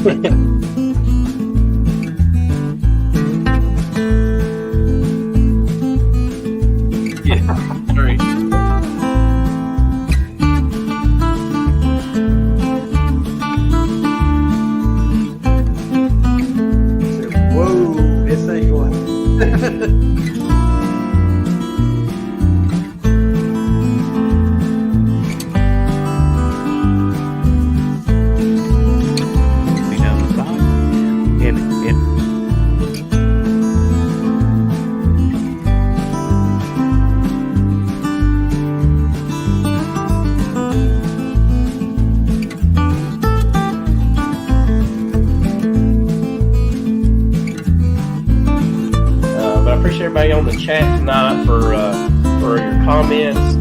Yeah, great. Whoa, this ain't going. Down the side. And but I appreciate everybody on the chat tonight for your comments.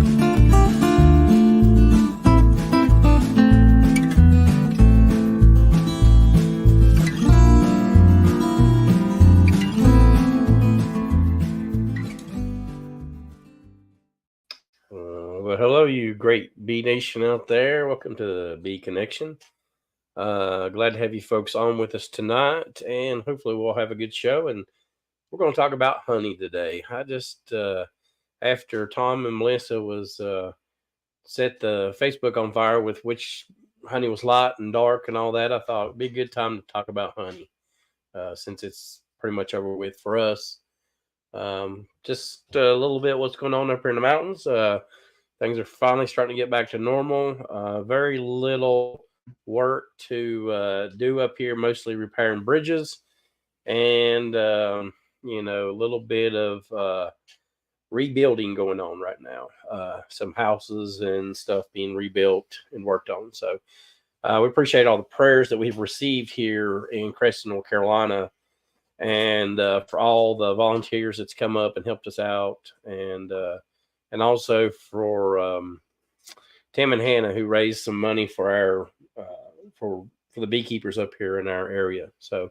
Well, hello, you great Bee Nation out there. Welcome to the Bee Connection. Glad to have you folks on with us tonight, and hopefully we'll have a good show. And we're going to talk about honey today. I just, after Tom and Melissa was set the Facebook on fire with which honey was light and dark and all that, I thought it'd be a good time to talk about honey since it's pretty much over with for us. Just a little bit what's going on up here in the mountains. Things are finally starting to get back to normal. Very little work to do up here, mostly repairing bridges and, a little bit of rebuilding going on right now. Some houses and stuff being rebuilt and worked on. So we appreciate all the prayers that we've received here in Creston, North Carolina, and for all the volunteers that's come up and helped us out, and also for Tim and Hannah, who raised some money for our for the beekeepers up here in our area. So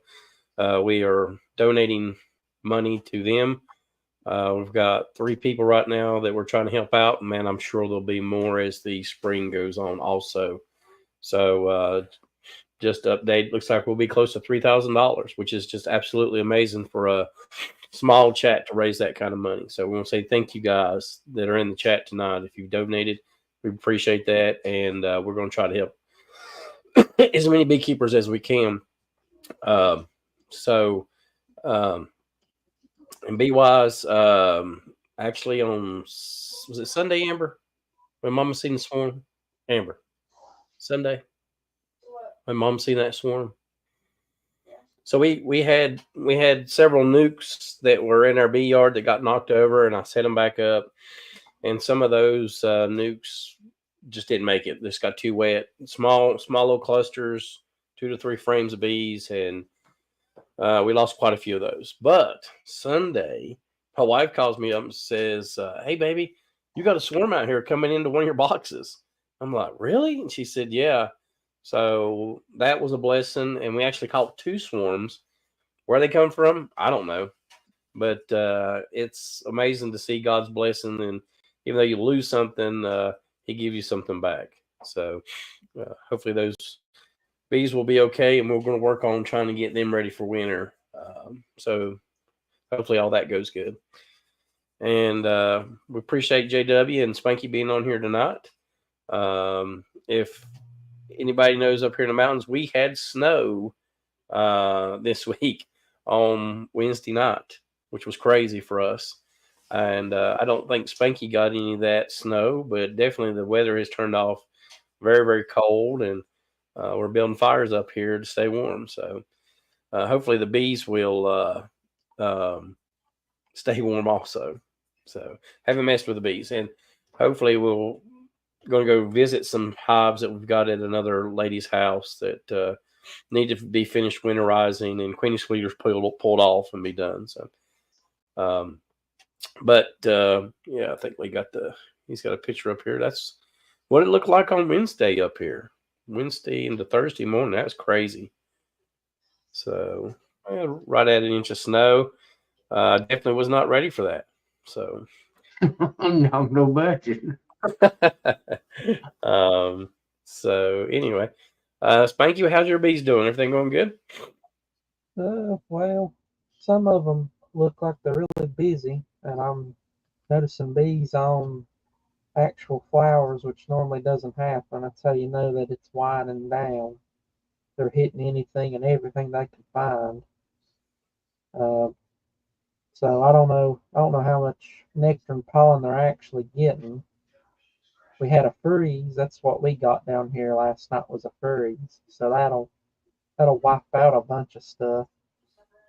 we are donating money to them. We've got 3 people right now that we're trying to help out, and man, I'm sure there'll be more as the spring goes on also. So just to update, looks like we'll be close to $3,000, which is just absolutely amazing for a small chat to raise that kind of money. So we want to say thank you guys that are in the chat tonight. If you've donated, we appreciate that, and we're going to try to help as many beekeepers as we can. And bee-wise, actually on, was it Sunday, Amber? When Mama seen the swarm? Amber, Sunday? My mom seen that swarm. So we had several nukes that were in our bee yard that got knocked over, and I set them back up. And some of those nukes just didn't make it. Just got too wet. Small little clusters, 2 to 3 frames of bees, and we lost quite a few of those. But Sunday, my wife calls me up and says, "Hey, baby, you got a swarm out here coming into one of your boxes." I'm like, "Really?" And she said, "Yeah." So that was a blessing, and we actually caught 2 swarms. Where they come from, I don't know. But it's amazing to see God's blessing, and even though you lose something, he gives you something back. So hopefully those bees will be okay, and we're going to work on trying to get them ready for winter. So hopefully all that goes good. And we appreciate JW and Spanky being on here tonight. If anybody knows, up here in the mountains, we had snow this week on Wednesday night, which was crazy for us. And I don't think Spanky got any of that snow, but definitely the weather has turned off very, very cold, and we're building fires up here to stay warm. So hopefully the bees will stay warm also. So haven't messed with the bees, and hopefully we'll going to go visit some hives that we've got at another lady's house that need to be finished winterizing, and Queenie Squealer's pulled off and be done. So, yeah, I think he's got a picture up here. That's what it looked like on Wednesday up here. Wednesday into Thursday morning. That was crazy. So, right at an inch of snow. Definitely was not ready for that. So, no budget. So anyway, Spanky, how's your bees doing? Everything going good? Well, some of them look like they're really busy, and I'm noticing bees on actual flowers, which normally doesn't happen. That's how you know that it's winding down. They're hitting anything and everything they can find. Uh, so I don't know. I don't know how much nectar and pollen they're actually getting. We had a freeze. That's what we got down here last night was a freeze. So that'll wipe out a bunch of stuff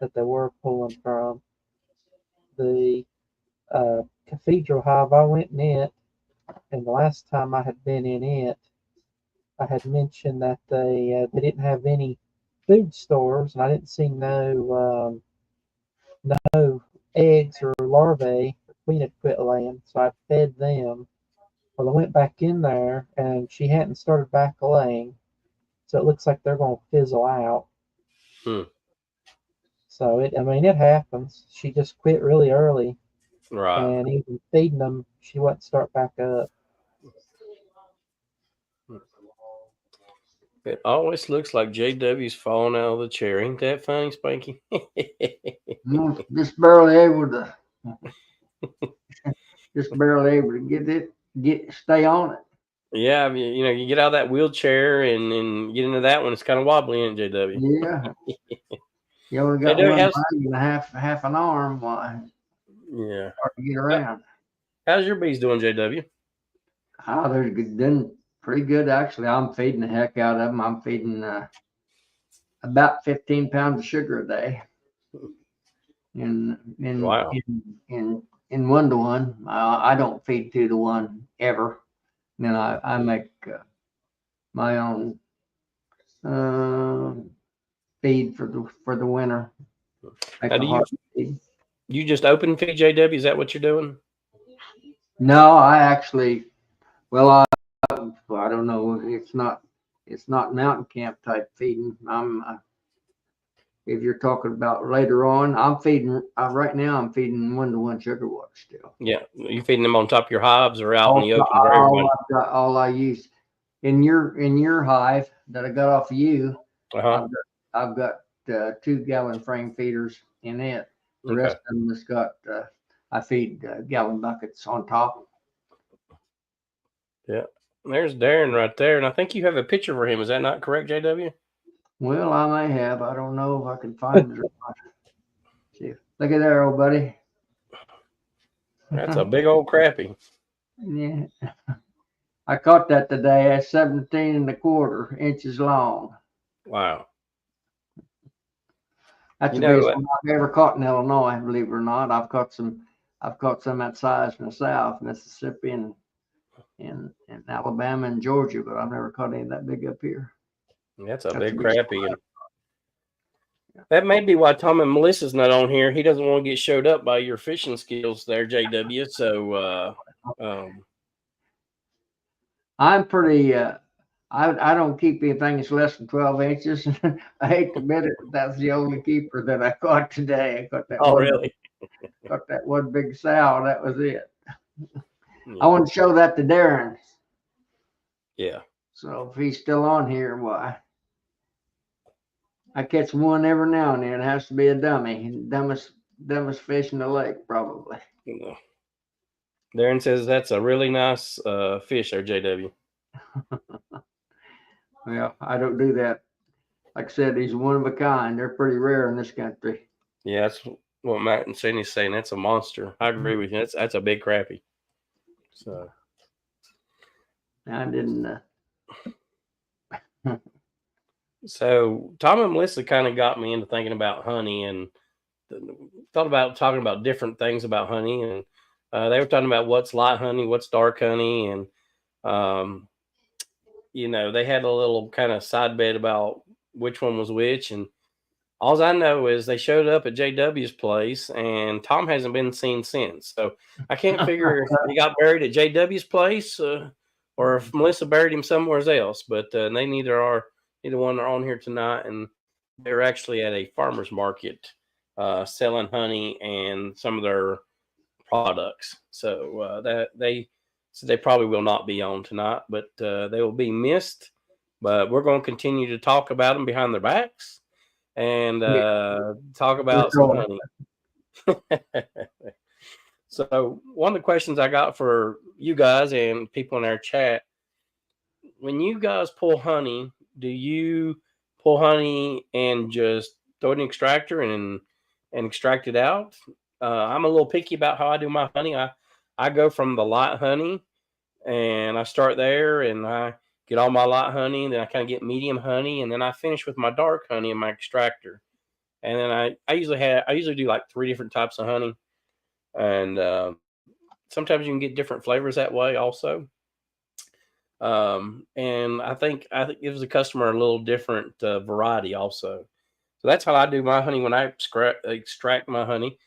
that they were pulling from. The cathedral hive I went in it, and the last time I had been in it, I had mentioned that they didn't have any food stores, and I didn't see no eggs or larvae. The queen had quit laying, so I fed them. Well, I went back in there, and she hadn't started back laying, so it looks like they're going to fizzle out. Hmm. So I mean, it happens. She just quit really early, Right. and even feeding them, she wouldn't start back up. It always looks like JW's falling out of the chair. Ain't that funny, Spanky? Just barely able to, just barely able to stay on it. Yeah, I mean, you get out of that wheelchair and get into that one. It's kind of wobbly, ain't it, JW? Yeah, you only got JW, one leg and half an arm. Why, yeah. hard to get around. How's your bees doing, JW? Oh, they're doing pretty good actually. I'm feeding the heck out of them. I'm feeding about 15 pounds of sugar a day. In Wow. in 1-to-1. I don't feed 2-to-1 ever. And then I make my own feed for the winter. Make Now, a hard feed. you just open feed, JW? Is that what you're doing? No, I actually, well, I don't know. It's not mountain camp type feeding. If you're talking about later on, I'm feeding right now. I'm feeding 1-to-1 sugar water still. Yeah. You feeding them on top of your hives or out in the open for everybody? All I use in your hive that I got off of you, Uh-huh. I've got 2-gallon frame feeders in it. The rest of them has got I feed gallon buckets on top. Yeah. There's Darren right there, and I think you have a picture for him. Is that not correct, JW? Well, I may have. I don't know if I can find it or not. See, look at there, old buddy. That's a big old crappie. Yeah. I caught that today at 17 1/4 inches long. Wow. That's the biggest one I've ever caught in Illinois, believe it or not. I've caught some that size in the South, Mississippi and in Alabama and Georgia, but I've never caught any that big up here. That's a big crappie. And that may be why Tom and Melissa's not on here. He doesn't want to get showed up by your fishing skills there, JW. So I'm pretty I don't keep anything that's less than 12 inches. I hate to admit it, but that's the only keeper that I caught today. I caught that really? Got that one big sow. That was it. Yeah. I want to show that to Darren. Yeah. So if he's still on here, why? I catch one every now and then. It has to be a dummy. Dumbest fish in the lake, probably. Yeah. Darren says that's a really nice fish there, JW. Well, I don't do that. Like I said, he's one of a kind. They're pretty rare in this country. Yeah, that's what Matt and Cindy's saying. That's a monster. I agree with you. That's a big crappie. So I didn't. So Tom and Melissa kind of got me into thinking about honey and thought about talking about different things about honey. And they were talking about what's light honey, what's dark honey. And, they had a little kind of side bet about which one was which. And all I know is they showed up at JW's place and Tom hasn't been seen since. So I can't figure if he got buried at JW's place or if Melissa buried him somewhere else. But neither one are on here tonight. And they're actually at a farmer's market selling honey and some of their products. So they probably will not be on tonight, but they will be missed. but we're going to continue to talk about them behind their backs and talk about some sure. honey. So one of the questions I got for you guys and people in our chat, when you guys pull honey, do you pull honey and just throw it in an extractor and extract it out? I'm a little picky about how I do my honey. I go from the light honey and I start there and I get all my light honey, and then I kind of get medium honey, and then I finish with my dark honey in my extractor. And then I usually do like 3 different types of honey, and sometimes you can get different flavors that way also. And I think it gives the customer a little different variety also. So that's how I do my honey when I extract my honey.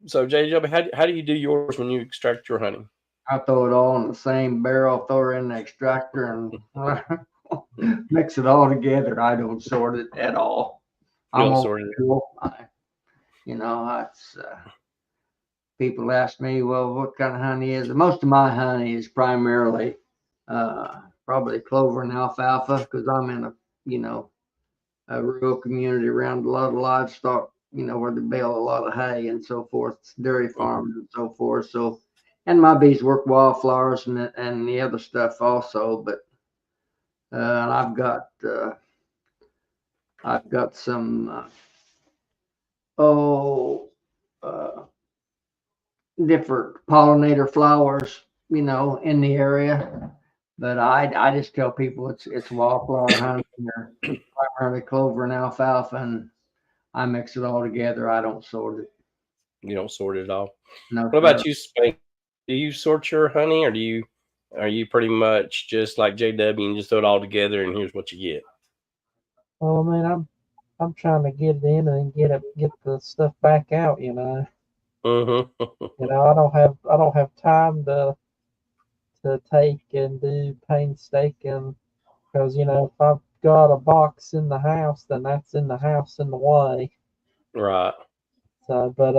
So JJ, how do you do yours when you extract your honey? I throw it all in the same barrel, throw it in the extractor, and mix it all together. I don't sort it at all. You I'm don't old sort it. school. It's people ask me, well, what kind of honey is it? Most of my honey is primarily probably clover and alfalfa, because I'm in a rural community around a lot of livestock, where they bale a lot of hay and so forth, dairy farms and so forth. So, and my bees work wildflowers and the other stuff also. But and I've got some different pollinator flowers, in the area. But I just tell people it's wildflower honey, or primarily clover and alfalfa, and I mix it all together. I don't sort it. You don't sort it at all. No, What sir. about you, Spank? Do you sort your honey, or are you pretty much just like JW and just throw it all together and here's what you get? Well, I mean, I'm trying to get it in and get the stuff back out. Mm-hmm. I don't have time to take and do painstaking, because if I've got a box in the house, then that's in the house in the way. Right. So, but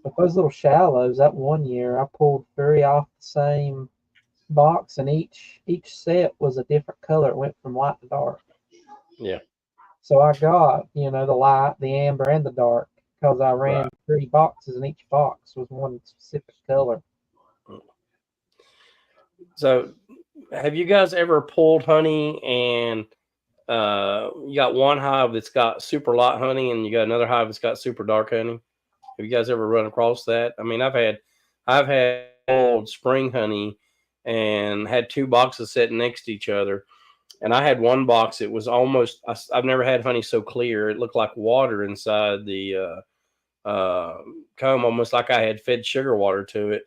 with those little shallows, that one year I pulled 3 off the same box, and each set was a different color. It went from light to dark. Yeah. So I got the light, the amber, and the dark, because I ran Right. 3 boxes, and each box was one specific color. So, have you guys ever pulled honey and you got one hive that's got super light honey and you got another hive that's got super dark honey? Have you guys ever run across that? I mean, I've had old spring honey and had 2 boxes sitting next to each other. And I had one box. It was almost, I've never had honey so clear. It looked like water inside the comb, almost like I had fed sugar water to it.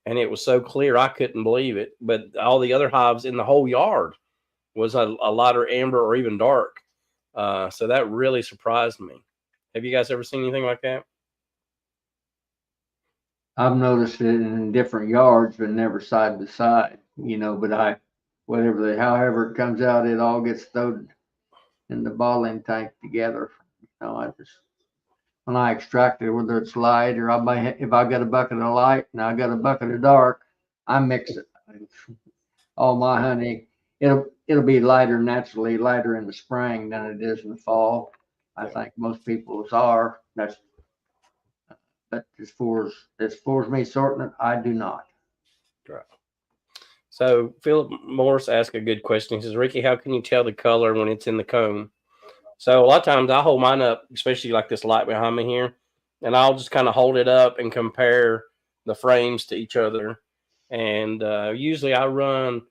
And it was so clear, I couldn't believe it. But all the other hives in the whole yard was a lighter amber or even dark. So that really surprised me. Have you guys ever seen anything like that? I've noticed it in different yards, but never side by side. But however it comes out, it all gets thrown in the bottling tank together. When I extract it, whether it's light or if I got a bucket of light and I got a bucket of dark, I mix it. All my honey, it'll be naturally lighter in the spring than it is in the fall. I think most people's are. But as far as me sorting it, I do not. Right. So Philip Morris asked a good question. He says, Ricky, how can you tell the color when it's in the comb? So a lot of times I hold mine up, especially like this light behind me here, and I'll just kind of hold it up and compare the frames to each other. And usually I'll run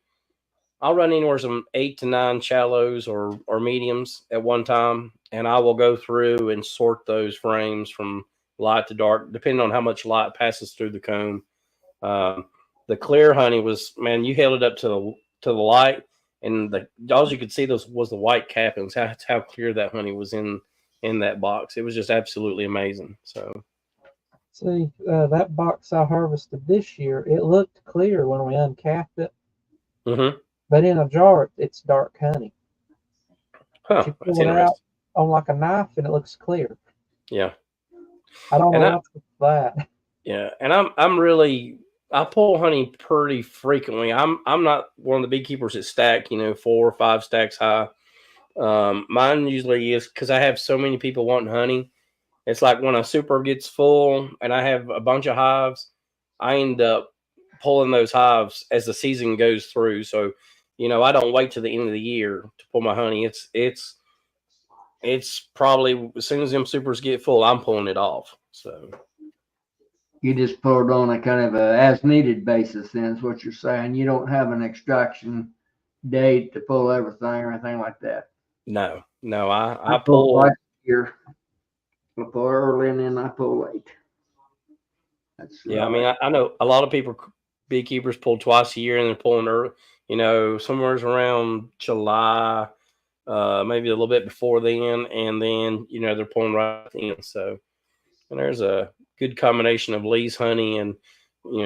anywhere from 8 to 9 shallows or mediums at one time, and I will go through and sort those frames from light to dark, depending on how much light passes through the comb. The clear honey was, man, you held it up to the light, and all you could see was the white cappings. How clear that honey was in that box. It was just absolutely amazing. So, See, that box I harvested this year, it looked clear when we uncapped it, but in a jar, it's dark honey. Huh, You that's pull it out interesting. on like a knife, and it looks clear. Yeah, I don't know what's with that. Yeah, and I'm really I pull honey pretty frequently. I'm not one of the beekeepers that stack, 4 or 5 stacks high. Mine usually is because I have so many people wanting honey. It's like when a super gets full and I have a bunch of hives, I end up pulling those hives as the season goes through. So, I don't wait till the end of the year to pull my honey. It's probably as soon as them supers get full, I'm pulling it off. So You just pull it on a kind of a as needed basis, then is what you're saying. You don't have an extraction date to pull everything or anything like that. no, I pull pull. twice a year. I pull early and then I pull late. That's Yeah, I mean, I know a lot of people, beekeepers, pull twice a year, and they're pulling early. Somewhere around July, maybe a little bit before then, and then they're pulling right in. So, and there's a good combination of Lee's honey and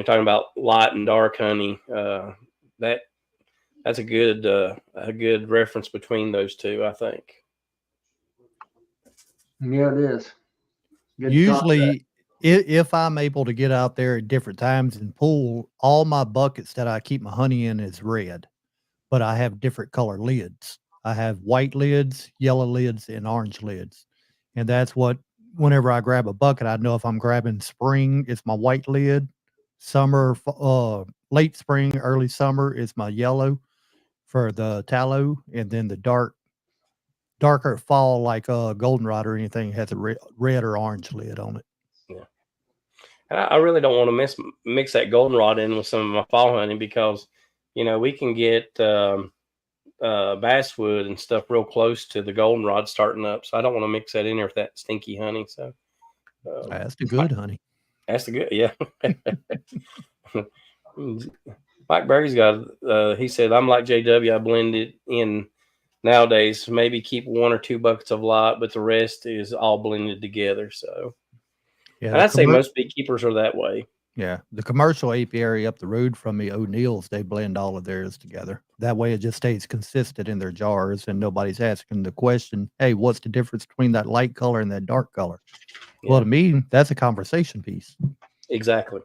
talking about light and dark honey. That's a good reference between those two, I think. Yeah, it is. Good Usually, if I'm able to get out there at different times and pull, all my buckets that I keep my honey in is red, but I have different color lids. I have white lids, yellow lids, and orange lids. And that's what, whenever I grab a bucket, I know if I'm grabbing spring, it's my white lid. Summer, late spring, early summer is my yellow for the tallow. And then the darker fall, like goldenrod or anything, has a red or orange lid on it. Yeah. And I really don't want to mix that goldenrod in with some of my fall honey because, we can get basswood and stuff real close to the goldenrod starting up. So I don't want to mix that in there with that stinky honey. So That's the good honey. that's the good, yeah. Mike Berry's got. He said, "I'm like JW. I blend it in nowadays. Maybe keep 1 or 2 buckets of light, but the rest is all blended together." So, Yeah, and I'd say most beekeepers are that way. Yeah, the commercial apiary up the road from me, O'Neill's, they blend all of theirs together. That way it just stays consistent in their jars and nobody's asking the question, hey, what's the difference between that light color and that dark color? Yeah. Well, to me, that's a conversation piece. Exactly.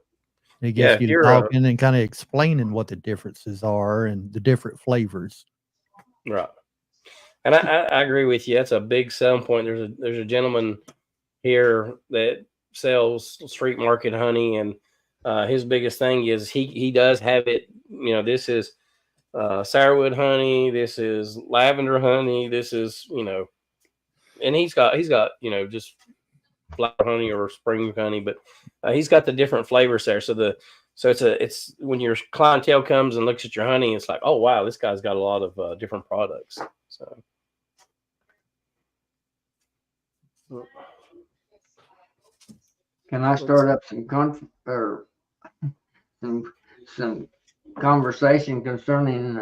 It gets if you you're talking and kind of explaining what the differences are and the different flavors. right. And I agree with you. That's a big selling point. There's a gentleman here that sells street market honey, and his biggest thing is he does have it. This is sourwood honey. This is lavender honey. This is and he's got just flower honey or spring honey, but he's got the different flavors there. So it's when your clientele comes and looks at your honey, it's like, oh wow, this guy's got a lot of different products. So. Can I start up some conversation concerning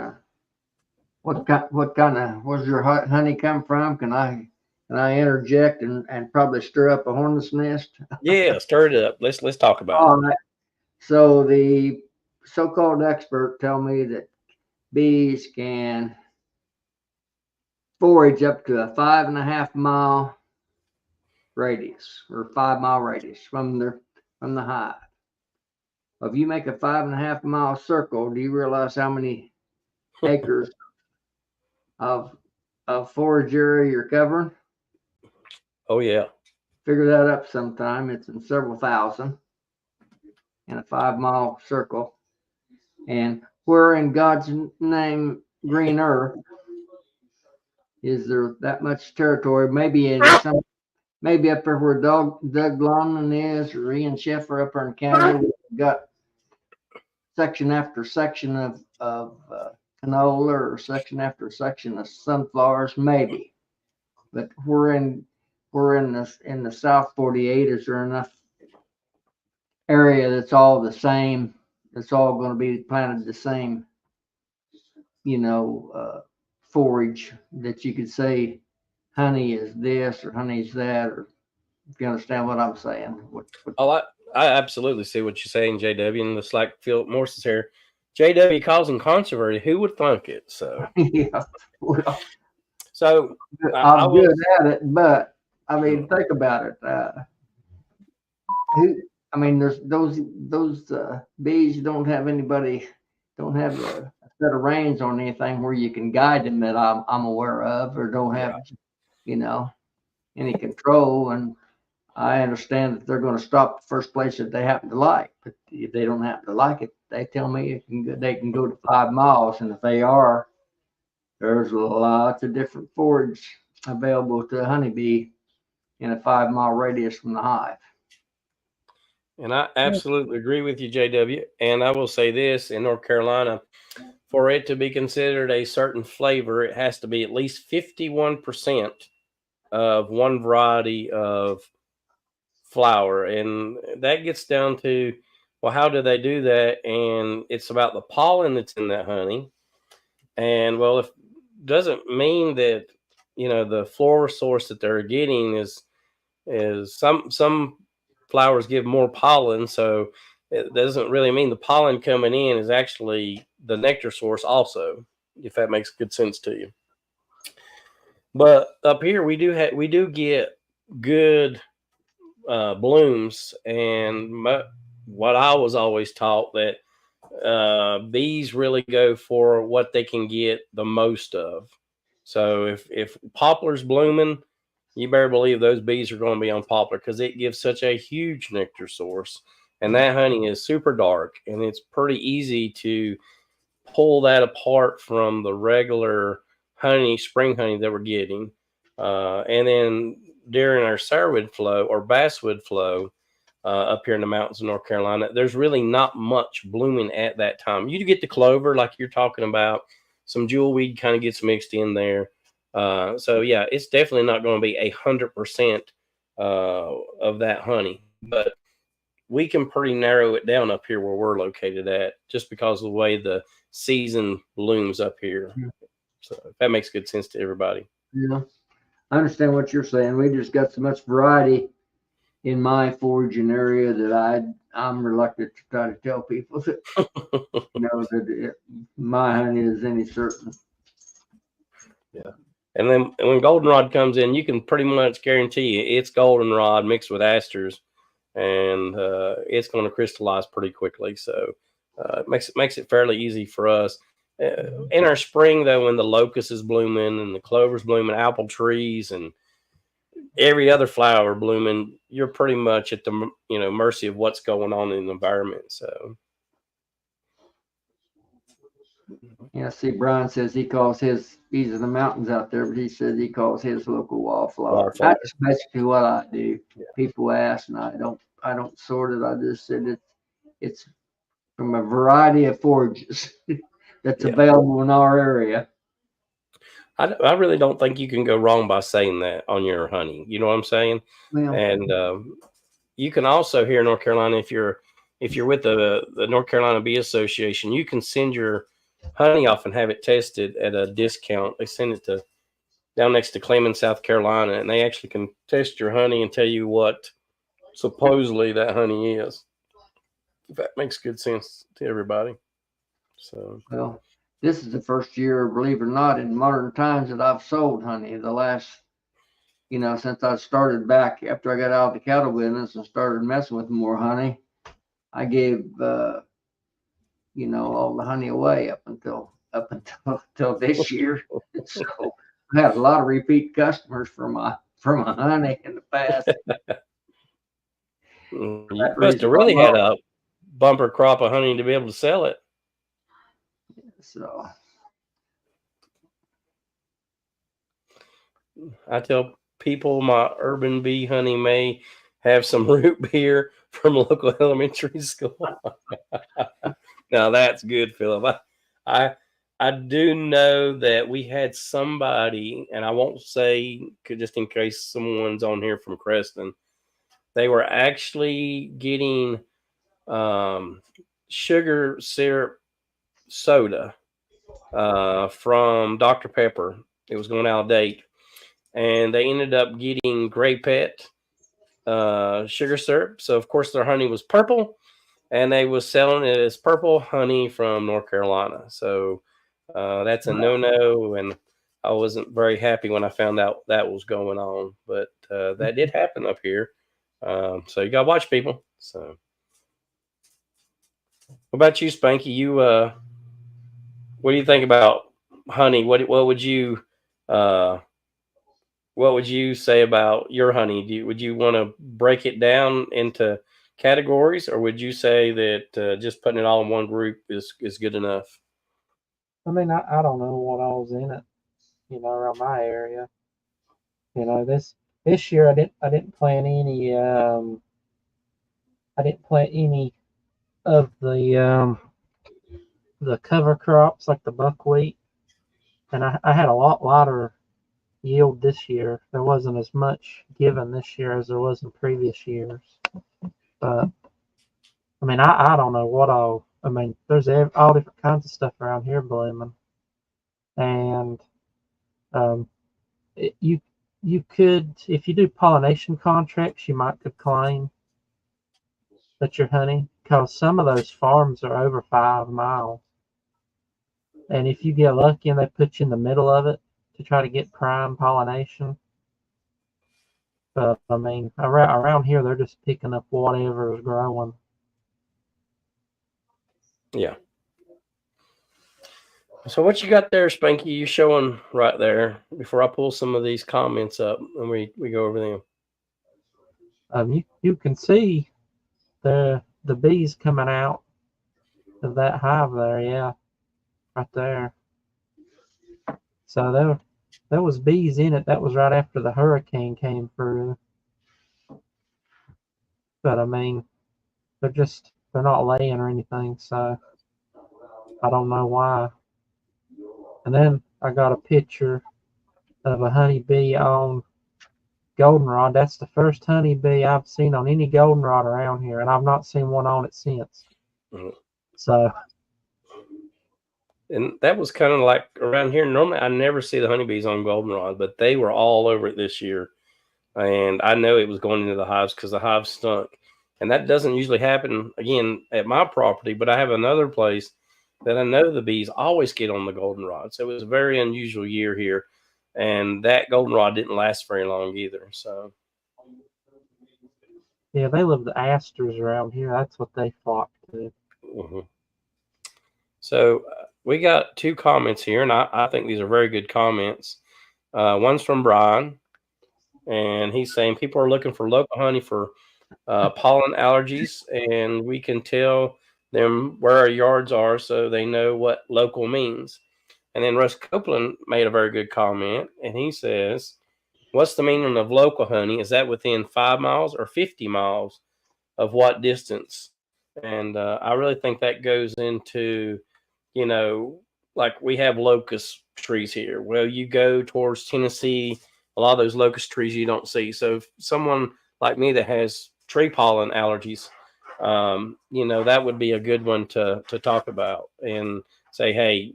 what kind of where's your honey come from? Can I interject and probably stir up a hornet's nest? Yeah, stir it up. Let's talk about All right. So the so-called expert tell me that bees can forage up to a 5.5 mile radius or 5 mile radius from the hive. If you make a 5.5 mile circle, do you realize how many acres of foragery you're covering? Oh yeah. Figure that up sometime. It's in several thousand in a 5 mile circle. And where in God's name, green earth, is there that much territory? Maybe maybe up there where Doug Longman is, or Ian Sheffer up there in Canada, we've got section after section of canola, or section after section of sunflowers, maybe. But we're in the South 48. Is there enough area that's all the same? It's all going to be planted the same, forage that you could say honey is this or honey is that, or if you understand what I'm saying. Oh, I absolutely see what you're saying, JW, and it's like Philip Morrison's here. JW causing controversy. Who would think it? So Yeah. Well, so I'm good at it, but I mean, think about it. I mean, there's those bees don't have anybody, don't have a set of reins on anything where you can guide them that I'm aware of, or don't have, Right. you know, any control. And I understand that they're going to stop the first place that they happen to like. But if they don't happen to like it, they tell me they can go to 5 miles. And if they are, there's lots of different forage available to a honeybee in a 5 mile radius from the hive. And I absolutely agree with you, JW. And I will say this, in North Carolina, for it to be considered a certain flavor, it has to be at least 51% of one variety of flower. And that gets down to, well, how do they do that? And it's about the pollen that's in that honey. And well, if doesn't mean that, you know, the floral source that they're getting is some flowers give more pollen, so it doesn't really mean the pollen coming in is actually the nectar source also, if that makes good sense to you. But up here we do get good blooms, and what I was always taught that bees really go for what they can get the most of. So if poplar's blooming, you better believe those bees are going to be on poplar because it gives such a huge nectar source. And that honey is super dark, and it's pretty easy to pull that apart from the regular honey, spring honey that we're getting. And then during our sourwood flow or basswood flow, up here in the mountains of North Carolina, there's really not much blooming at that time. You get the clover, like you're talking about. Some jewelweed kind of gets mixed in there. So yeah, it's definitely not going to be 100% of that honey, but we can pretty narrow it down up here where we're located at, just because of the way the season blooms up here. So if that makes good sense to everybody. Yeah, I understand what you're saying. We just got so much variety in my foraging area that I'm reluctant to try to tell people that my honey is any certain. Yeah. And then when goldenrod comes in, you can pretty much guarantee it's goldenrod mixed with asters, and it's going to crystallize pretty quickly. So it makes it fairly easy for us. In our spring, though, when the locust is blooming and the clover's blooming, apple trees and every other flower blooming, you're pretty much at the mercy of what's going on in the environment. So yeah, see, Brian says he calls his, he's in the mountains out there, but he says he calls his local wildflower. That's basically what I do. Yeah. People ask, and I don't sort it. I just said it's from a variety of forages that's available in our area. I really don't think you can go wrong by saying that on your honey. You know what I'm saying? Well, and you can also, here in North Carolina, if you're with the North Carolina Bee Association, you can send your honey off and have it tested at a discount. They send it to down next to Clemens, South Carolina, and they actually can test your honey and tell you what supposedly that honey is. If that makes good sense to everybody. So well, this is the first year, believe it or not, in modern times that I've sold honey. The last, since I started back after I got out of the cattle business and started messing with more honey, I gave all the honey away up until this year. So I had a lot of repeat customers for my honey in the past. You must have really had a bumper crop of honey to be able to sell it. So I tell people my urban bee honey may have some root beer from a local elementary school. Now that's good, Philip. I do know that we had somebody, and I won't say just in case someone's on here from Creston, they were actually getting sugar syrup soda from Dr. Pepper. It was going out of date, and they ended up getting Gray Pet sugar syrup. So of course their honey was purple, and they was selling it as purple honey from North Carolina. So that's a no-no, and I wasn't very happy when I found out that was going on. But that did happen up here. So you got to watch people. So what about you, Spanky? What do you think about honey? Uh, what would you say about your honey? Would you want to break it down into categories, or would you say that just putting it all in one group is good enough? I mean, I don't know what all's in it, around my area. This year I didn't plant any of the cover crops like the buckwheat, and I had a lot lighter yield this year. There wasn't as much given this year as there was in previous years. But I mean, I don't know what all. I mean, there's all different kinds of stuff around here blooming, and um, you could, if you do pollination contracts, you might could claim that your honey, because some of those farms are over 5 miles, and if you get lucky and they put you in the middle of it to try to get prime pollination. But I mean, around here they're just picking up whatever is growing. Yeah. So what you got there, Spanky? You showing right there before I pull some of these comments up and we go over them. You can see the bees coming out of that hive there, yeah, right there. So there was bees in it. That was right after the hurricane came through. But I mean, they're not laying or anything, so I don't know why. And then I got a picture of a honeybee on goldenrod. That's the first honeybee I've seen on any goldenrod around here, and I've not seen one on it since. Mm-hmm. So, and that was kind of like around here. Normally, I never see the honeybees on goldenrod, but they were all over it this year, and I know it was going into the hives because the hives stunk, and that doesn't usually happen again at my property. But I have another place that I know the bees always get on the goldenrod, so it was a very unusual year here, and that goldenrod didn't last very long either. So. yeah, they love the asters around here. That's what they flock to. Mm-hmm. So we got two comments here, and I think these are very good comments. One's from Brian, and he's saying people are looking for local honey for pollen allergies, and we can tell them where our yards are so they know what local means. And then Russ Copeland made a very good comment, and he says, what's the meaning of local honey? Is that within 5 miles or 50 miles of what distance? And I really think that goes into, like we have locust trees here. Well, you go towards Tennessee, a lot of those locust trees you don't see. So if someone like me that has tree pollen allergies, that would be a good one to talk about and say, hey,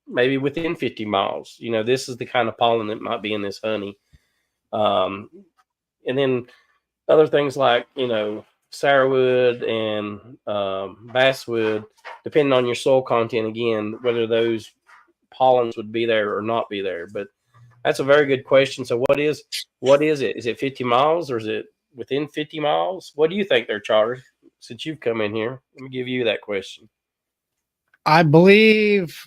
maybe within 50 miles, this is the kind of pollen that might be in this honey. And then other things like, sourwood and basswood, depending on your soil content, again, whether those pollens would be there or not be there. But that's a very good question. So what is it? Is it 50 miles or is it within 50 miles? What do you think there, Charter, since you've come in here? Let me give you that question. I believe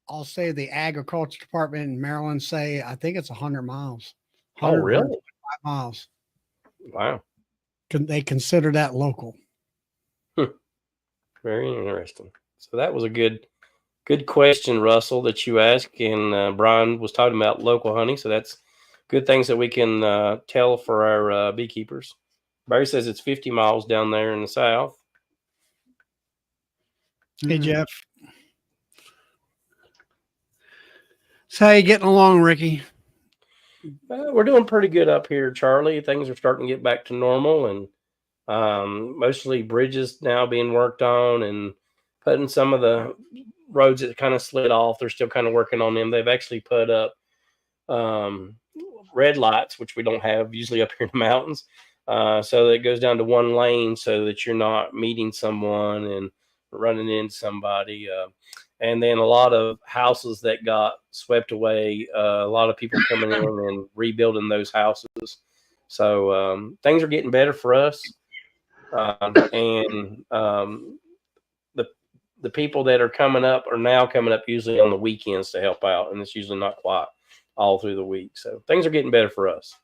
I'll say the agriculture department in Maryland say, I think it's 100 miles. 100, oh, really? 125 miles. Wow. They consider that local. Very interesting. So that was a good question, Russell, that you asked. And Brian was talking about local honey. So that's good things that we can tell for our beekeepers. Barry says it's 50 miles down there in the south. Hey, Jeff. So how you getting along, Ricky? We're doing pretty good up here, Charlie. Things are starting to get back to normal, and mostly bridges now being worked on and putting some of the roads that kind of slid off. They're still kind of working on them. They've actually put up red lights, which we don't have usually up here in the mountains, so that it goes down to one lane so that you're not meeting someone and running into somebody. And then a lot of houses that got swept away, a lot of people coming in and rebuilding those houses. So things are getting better for us, and the people that are coming up are now coming up usually on the weekends to help out, and it's usually not quite all through the week. So things are getting better for us.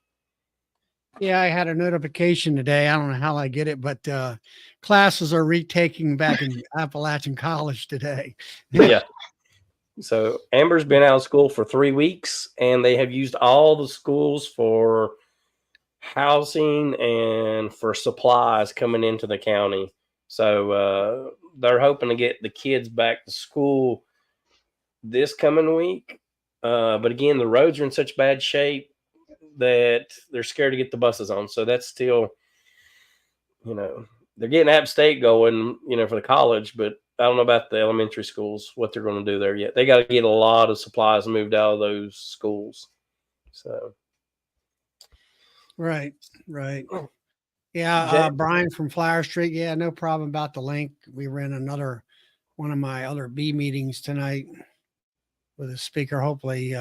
Yeah, I had a notification today. I don't know how I get it, but classes are retaking back in Appalachian College today. Yeah. So Amber's been out of school for 3 weeks, and they have used all the schools for housing and for supplies coming into the county. So they're hoping to get the kids back to school this coming week. But again, the roads are in such bad shape that they're scared to get the buses on. So that's still, they're getting App State going, for the college, but I don't know about the elementary schools, what they're going to do there yet. They got to get a lot of supplies moved out of those schools. So. Right. Yeah, Brian from Flower Street. Yeah, no problem about the link. We ran one of my other B meetings tonight with a speaker. Hopefully,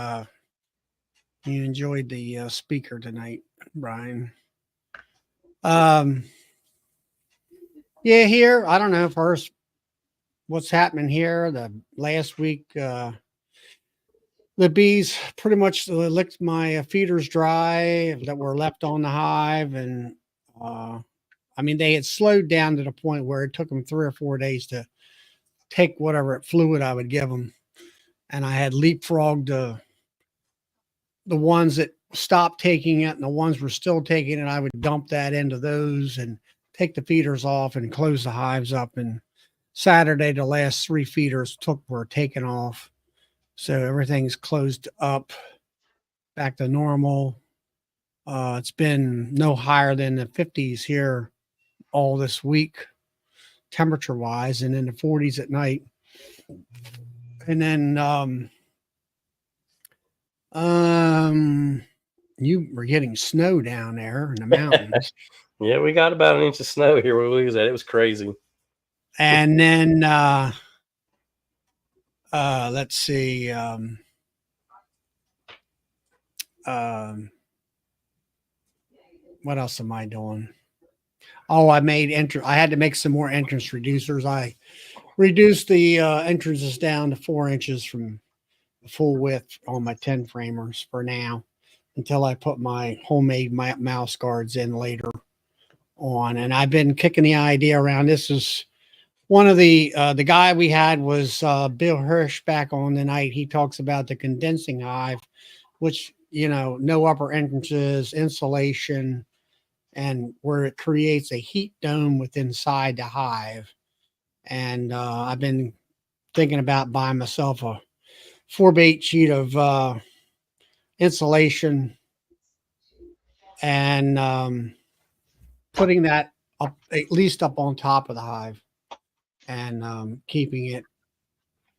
you enjoyed the speaker tonight, Brian. Yeah, here I don't know. First, what's happening here? The last week, the bees pretty much licked my feeders dry that were left on the hive, and I mean, they had slowed down to the point where it took them 3 or 4 days to take whatever fluid I would give them. And I had leapfrogged the ones that stopped taking it, and the ones were still taking it. I would dump that into those and take the feeders off and close the hives up. And Saturday, the last 3 feeders were taken off. So everything's closed up, back to normal. It's been no higher than the 50s here all this week, temperature wise, and in the 40s at night. And then you were getting snow down there in the mountains. Yeah, we got about 1 inch of snow here where we was at. It was crazy. And then let's see. What else am I doing? Oh, I had to make some more entrance reducers. I reduced the entrances down to 4 inches from the full width on my 10 framers for now, until I put my homemade mouse guards in later on. And I've been kicking the idea around. This is one of the guy we had was Bill Hirsch back on the night. He talks about the condensing hive, which, no upper entrances, insulation, and where it creates a heat dome within inside the hive. And I've been thinking about buying myself a 4x8 sheet of insulation and putting that up, at least up on top of the hive, and keeping it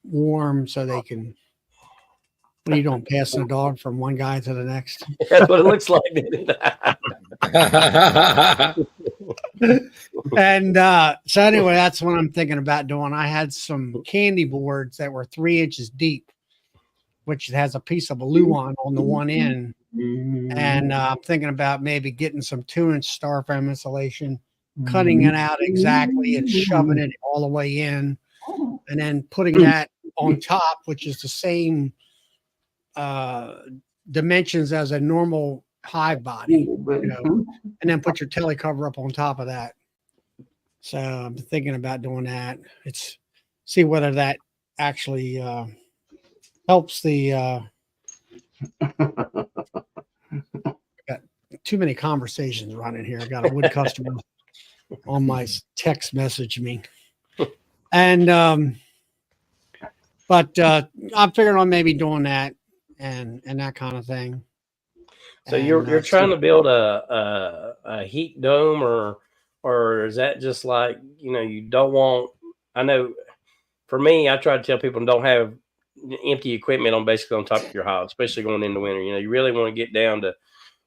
warm so they can. What are you doing, passing a dog from one guy to the next? That's what it looks like. And so anyway, that's what I'm thinking about doing. I had some candy boards that were 3 inches deep, which has a piece of aluminum on the one end. And I'm thinking about maybe getting some 2-inch styrofoam insulation, cutting it out exactly and shoving it all the way in, and then putting that on top, which is the same dimensions as a normal hive body, and then put your telly cover up on top of that. So I'm thinking about doing that. See whether that actually helps the got too many conversations running here. I got a wood customer on my text message me. And but I'm figuring on maybe doing that and that kind of thing. So you're trying to build a heat dome, or is that just like, you don't want? I know for me, I try to tell people don't have empty equipment on top of your house, especially going into winter. You really want to get down to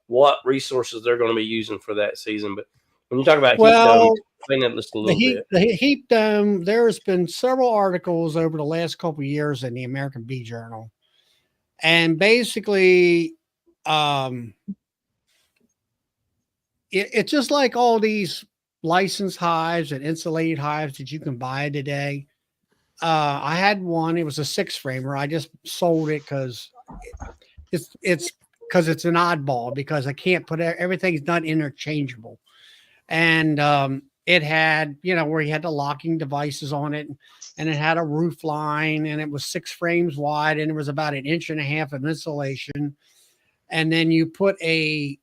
what resources they're going to be using for that season. But when you talk about heat dome, explain that just a little bit. The heat dome, there's been several articles over the last couple of years in the American Bee Journal. And basically, it's just like all these licensed hives and insulated hives that you can buy today. I had one. It was a 6-framer. I just sold it because it's because it's an oddball, because I can't put everything's not interchangeable. And it had, where you had the locking devices on it, and it had a roof line, and it was 6 frames wide, and it was about 1.5 inches of insulation. And then you put a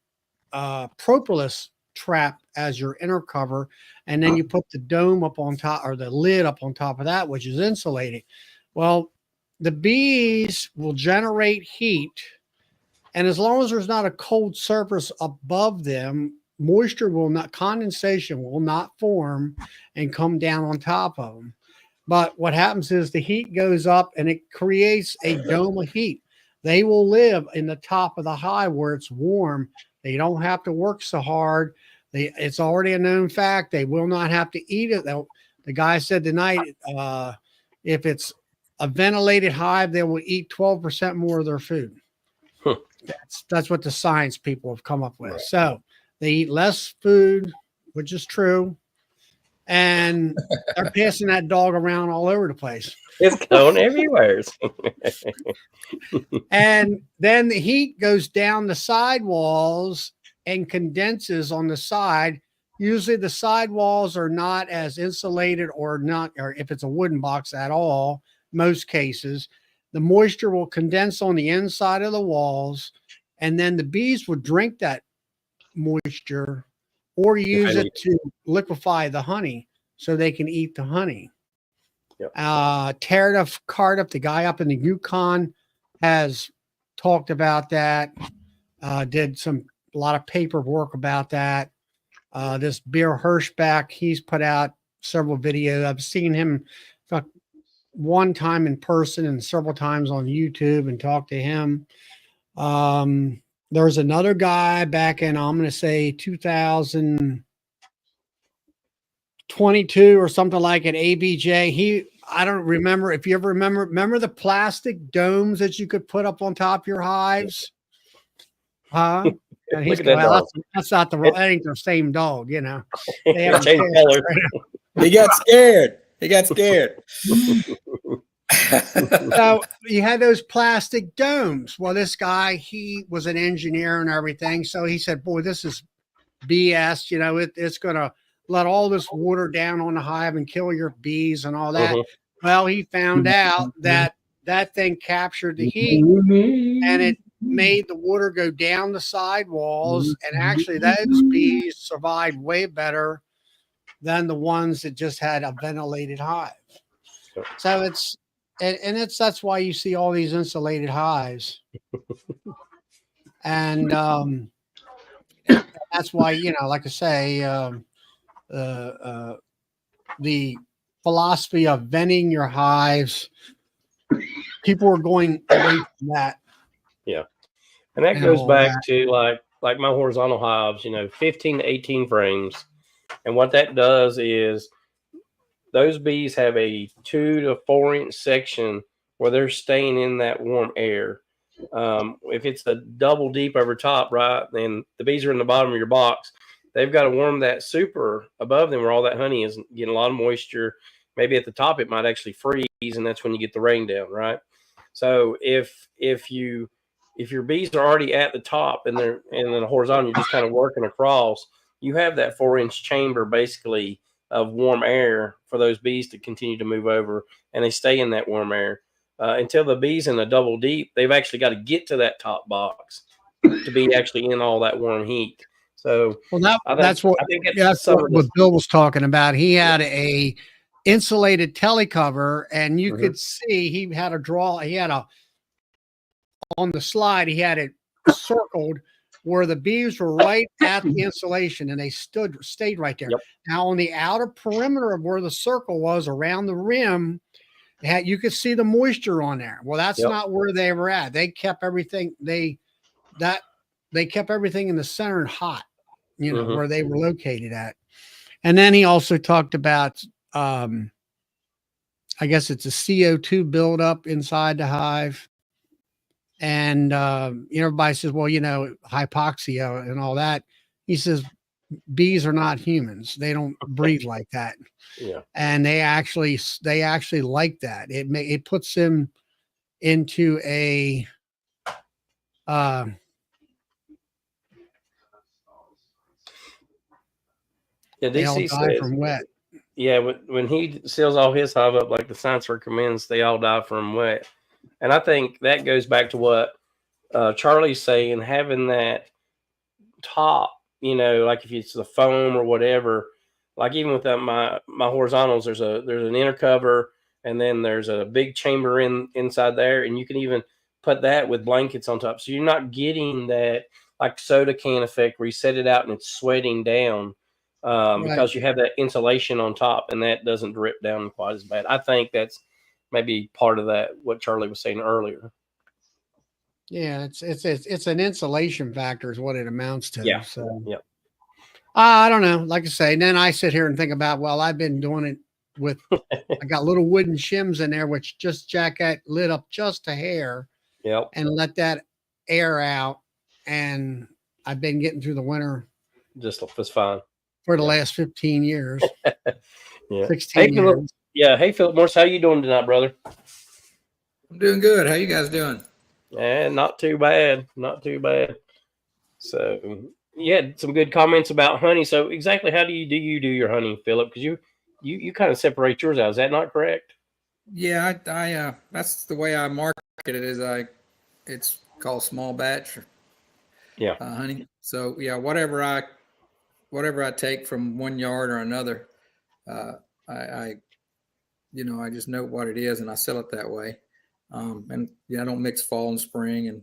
propolis trap as your inner cover, and then you put the dome up on top, or the lid up on top of that, which is insulated. Well, the bees will generate heat, and as long as there's not a cold surface above them, moisture will not, condensation will not form and come down on top of them. But what happens is the heat goes up and it creates a dome of heat. They will live in the top of the hive where it's warm. They don't have to work so hard. It's already a known fact. They will not have to eat it. The guy said tonight, if it's a ventilated hive, they will eat 12% more of their food. Huh. That's what the science people have come up with. Right. So they eat less food, which is true. And they're passing that dog around all over the place. It's going everywhere. And then the heat goes down the sidewalls and condenses on the side. Usually the sidewalls are not as insulated, or if it's a wooden box at all, most cases, the moisture will condense on the inside of the walls, and then the bees will drink that moisture or use it to liquefy the honey so they can eat the honey. Yep. Tara Cardiff, the guy up in the Yukon, has talked about that, did a lot of paperwork about that. This Bear Hirschbach, he's put out several videos. I've seen him one time in person and several times on YouTube and talked to him. There's another guy back in, I'm going to say 2022 or something like it, ABJ. I don't remember if you ever remember the plastic domes that you could put up on top of your hives? Huh? And he's going, well, that's not that ain't the same dog, They have changed color. He got scared. So you had those plastic domes. Well, this guy, he was an engineer and everything. So he said, boy, this is BS. It's going to let all this water down on the hive and kill your bees and all that. Well, he found out that thing captured the heat and it made the water go down the sidewalls. And actually those bees survived way better than the ones that just had a ventilated hive. So that's why you see all these insulated hives. And that's why, like I say, the philosophy of venting your hives, people are going away from that. Yeah. And that goes back to like my horizontal hives, 15 to 18 frames. And what that does is those bees have a 2 to 4 inch section where they're staying in that warm air. If it's a double deep over top, right, then the bees are in the bottom of your box. They've got to warm that super above them where all that honey is getting a lot of moisture. Maybe at the top it might actually freeze, and that's when you get the rain down, right? So if your bees are already at the top and they're in the horizontal, you're just kind of working across, you have that 4 inch chamber basically of warm air for those bees to continue to move over, and they stay in that warm air until the bees in the double deep, they've actually got to get to that top box to be actually in all that warm heat. So that's what Bill was talking about. He had a insulated telecover, and you could see he had on the slide, he had it circled where the bees were right at the insulation, and they stayed right there. Yep. Now on the outer perimeter of where the circle was around the rim, you could see the moisture on there. Well, that's not where they were at. They kept everything they kept everything in the center and hot, where they were located at. And then he also talked about I guess it's a CO2 buildup inside the hive. And everybody says, well, hypoxia and all that. He says, bees are not humans. They don't breathe like that. Yeah. And they actually like that. It puts them into a Yeah, they all DC die says, from wet. yeah, when he seals all his hive up like the science recommends, they all die from wet. And I think that goes back to what Charlie's saying, having that top, like if it's the foam or whatever, like even with my horizontals, there's an inner cover, and then there's a big chamber inside there, and you can even put that with blankets on top. So you're not getting that like soda can effect where you set it out and it's sweating down. Right. Because you have that insulation on top, and that doesn't drip down quite as bad. I think that's maybe part of that, what Charlie was saying earlier. Yeah, it's an insulation factor is what it amounts to. Yeah. So Yep. I don't know. Like I say, and then I sit here and think about, well, I've been doing it with I got little wooden shims in there, which just jack that lid up just a hair Yep. and let that air out. And I've been getting through the winter Just was fine. for the last 15 years. Yeah. 16 years. Hey, Philip Morse, how you doing tonight, brother? I'm doing good. How you guys doing? Not too bad. Not too bad. So you had some good comments about honey. So exactly how do you do your honey, Philip? Because you kind of separate yours out. Is that not correct? Yeah, I that's the way I market it. It's called small batch. Yeah. Honey. So yeah, whatever I take from one yard or another, I just know what it is and I sell it that way. And I don't mix fall and spring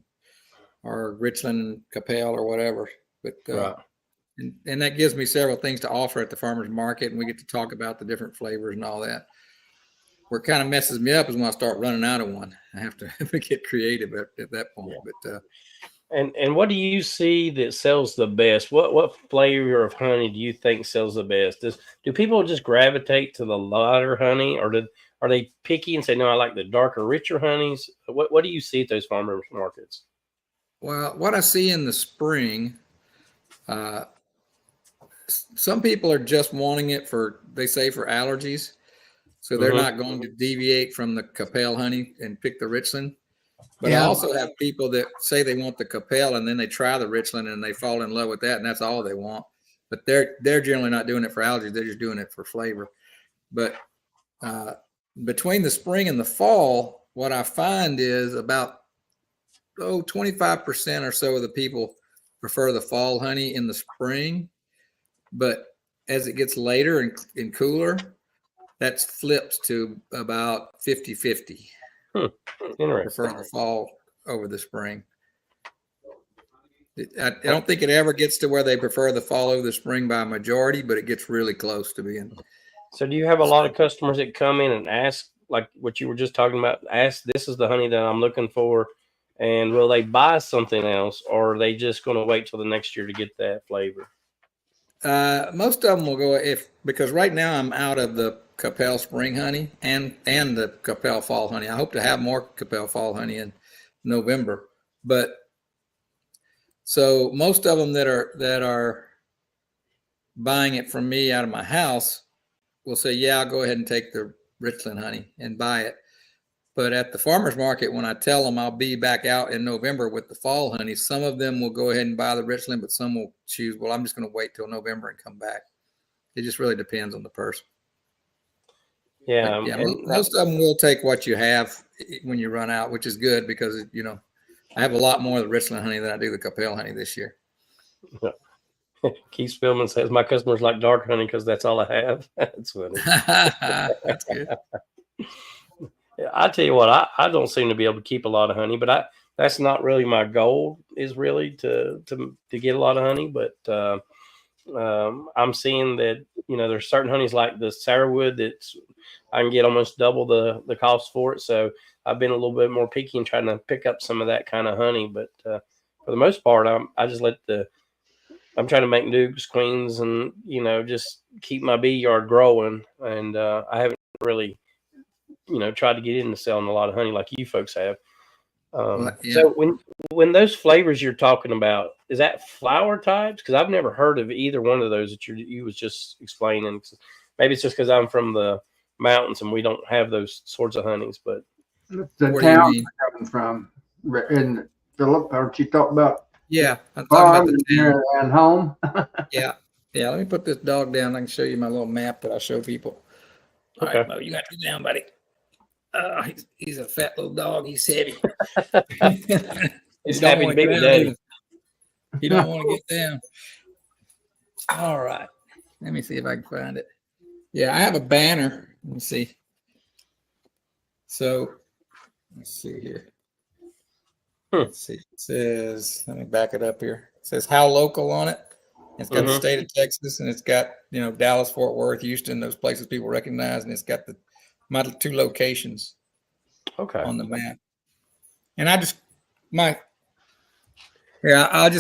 or Richland and Capel or whatever, but Right. and that gives me several things to offer at the farmer's market, and we get to talk about the different flavors and all that. Where it kind of messes me up is when I start running out of one. I have to get creative at that point. Yeah. But and what do you see that sells the best? What flavor of honey do you think sells the best? Do people just gravitate to the lighter honey, or are they picky and say, no, I like the darker, richer honeys? What do you see at those farmers markets? well, what I see in the spring, some people are just wanting it for allergies. So they're not going to deviate from the Capel honey and pick the Richland. But I also have people that say they want the Capel and then they try the Richland and they fall in love with that and that's all they want. But they're generally not doing it for allergies. They're just doing it for flavor. But between the spring and the fall, what I find is about 25% or so of the people prefer the fall honey in the spring. But as it gets later and cooler, that's flipped to about 50-50. Interesting. Prefer the fall over the spring. I don't think it ever gets to where they prefer the fall over the spring by a majority, but it gets really close to being. So do you have a lot of customers that come in and ask, like what you were just talking about, this is the honey that I'm looking for, and will they buy something else, or are they just going to wait till the next year to get that flavor? Most of them will go because right now I'm out of the Capel spring honey and the Capel fall honey. I hope to have more Capel fall honey in November, but so most of them that are buying it from me out of my house will say, yeah, I'll go ahead and take the Richland honey and buy it. But at the farmer's market, when I tell them I'll be back out in November with the fall honey, some of them will go ahead and buy the Richland, but some will choose, well, I'm just going to wait till November and come back. It just really depends on the person. Yeah. Most of them will take what you have when you run out, which is good because, I have a lot more of the Richland honey than I do the Capel honey this year. Keith Spillman says, my customers like dark honey because that's all I have. That's funny. That's good. I tell you what, I don't seem to be able to keep a lot of honey, but that's not really my goal, is really to get a lot of honey. But I'm seeing that, there's certain honeys like the Sourwood that's I can get almost double the cost for it. So I've been a little bit more picky and trying to pick up some of that kind of honey. But for the most part, I just I'm trying to make dukes, queens, and, just keep my bee yard growing. And I haven't really, tried to get into selling a lot of honey like you folks have. Yeah. So when those flavors you're talking about, is that flower types? Because I've never heard of either one of those that you was just explaining. Maybe it's just because I'm from the mountains and we don't have those sorts of honeys. But The What do you town mean? they're coming from, in Philip, aren't you talking about Yeah, I'm talking about farms the town. and home? Yeah. Yeah, let me put this dog down. I can show you my little map that I show people. All right, Okay. Mo, you got to get down, buddy. He's a fat little dog. He's heavy. He's don't happy to wanna be get with down Daddy. either. He don't want to get down. All right. Let me see if I can find it. Yeah, I have a banner. Let me see. So let's see here. Let's see. It says, let me back it up here. It says how local on it. It's got the Mhm. state of Texas, and it's got, Dallas, Fort Worth, Houston, those places people recognize, and it's got my 2 locations Okay. on the map. And I'll just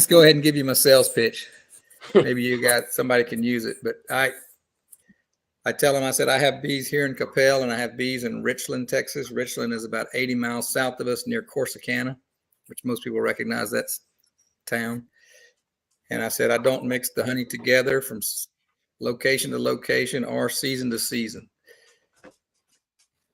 go ahead and give you my sales pitch. Maybe somebody can use it, but I tell them, I said, I have bees here in Capel and I have bees in Richland, Texas. Richland is about 80 miles south of us near Corsicana, which most people recognize that town. And I said, I don't mix the honey together from location to location or season to season.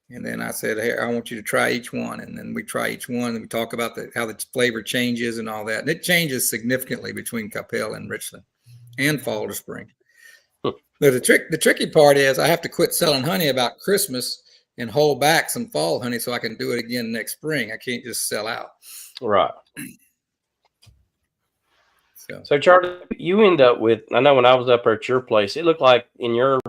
And then I said, hey, I want you to try each one. And then we try each one and we talk about how the flavor changes and all that. And it changes significantly between Capel and Richland and fall to spring. But the tricky part is I have to quit selling honey about Christmas and hold back some fall honey so I can do it again next spring. I can't just sell out. Right. So Charlie, you end up with, I know when I was up there at your place, it looked like in your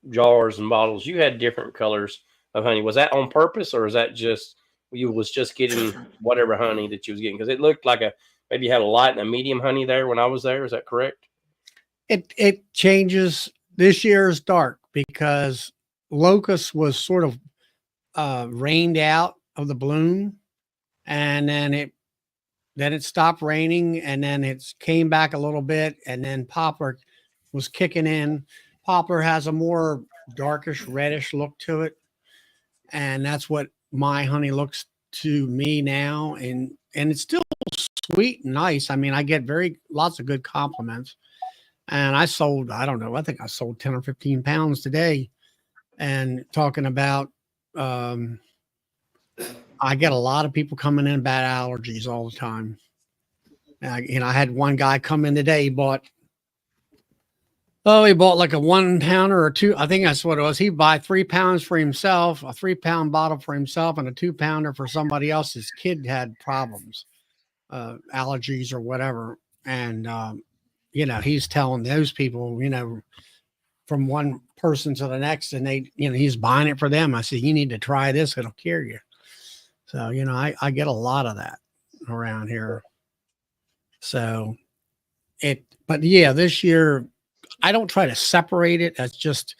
jars and bottles, you had different colors of honey. Was that on purpose, or is that just, you was just getting whatever honey that you was getting? Because it looked like maybe you had a light and a medium honey there when I was there. Is that correct? It changes. This year is dark because locust was sort of rained out of the bloom, and then it stopped raining, and then it came back a little bit, and then poplar was kicking in. Poplar has a more darkish reddish look to it, and that's what my honey looks to me now, and it's still sweet and nice. I mean, I get lots of good compliments, and I sold, I don't know, I think I sold 10 or 15 pounds today. And talking about I get a lot of people coming in bad allergies all the time. I had one guy come in today. He bought like a 1 pounder or 2. I think that's what it was. He buy 3 pounds for himself, a 3-pound bottle for himself, and a 2 pounder for somebody else. His kid had problems, allergies or whatever. And, he's telling those people, from one person to the next, and he's buying it for them. I said, you need to try this. It'll cure you. So, I get a lot of that around here. So but yeah, this year I don't try to separate it. That's just,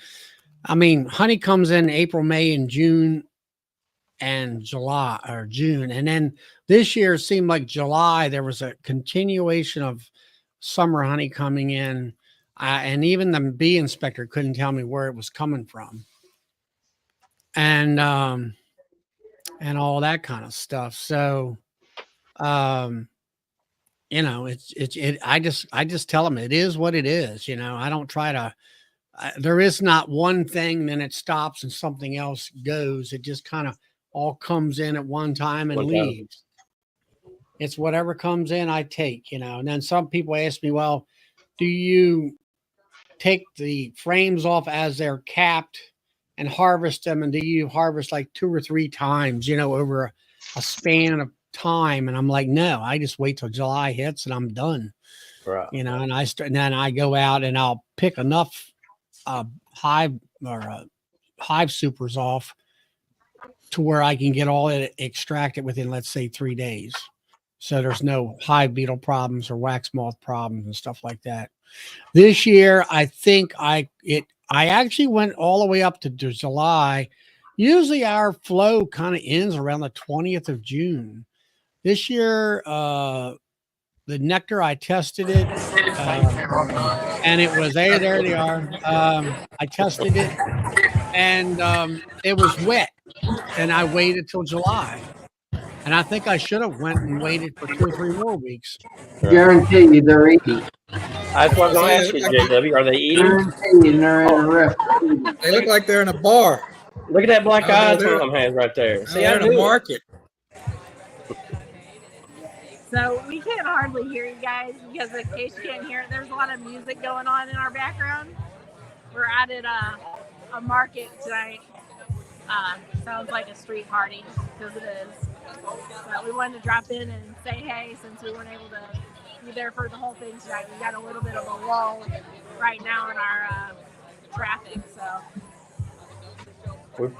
honey comes in April, May, and June and July or June. And then this year it seemed like July, there was a continuation of summer honey coming in. And even the bee inspector couldn't tell me where it was coming from. And all that kind of stuff. So, I just tell them it is what it is. I don't try to, there is not one thing, then it stops and something else goes. It just kind of all comes in at one time and leaves. It's whatever comes in, I take, and then some people ask me, well, do you take the frames off as they're capped and harvest them? And do you harvest like 2 or 3 times, over a span of time? And I'm like, no, I just wait till July hits and I'm done. Right. And then I go out and I'll pick enough hive supers off to where I can get all it extracted within, let's say, 3 days. So there's no hive beetle problems or wax moth problems and stuff like that. This year, I think I actually went all the way up to July. Usually our flow kind of ends around the 20th of June. This year, the nectar, I tested it, and it was, there they are. I tested it, and it was wet, and I waited till July. And I think I should have went and waited for 2 or 3 more weeks. Guarantee you they're eating. That's what I'm going to ask you, JW. Are they eating? Guarantee you they're in a restaurant. They look like they're in a bar. Look at that black Oh, no, eye they're- Tom has right there. See, They're I in a knew it. market. So we can't hardly hear you guys because in case you can't hear it, there's a lot of music going on in our background. We're out at a market tonight. Sounds like a street party because it is. But we wanted to drop in and say hey since we weren't able to be there for the whole thing tonight. We got a little bit of a lull right now in our traffic. So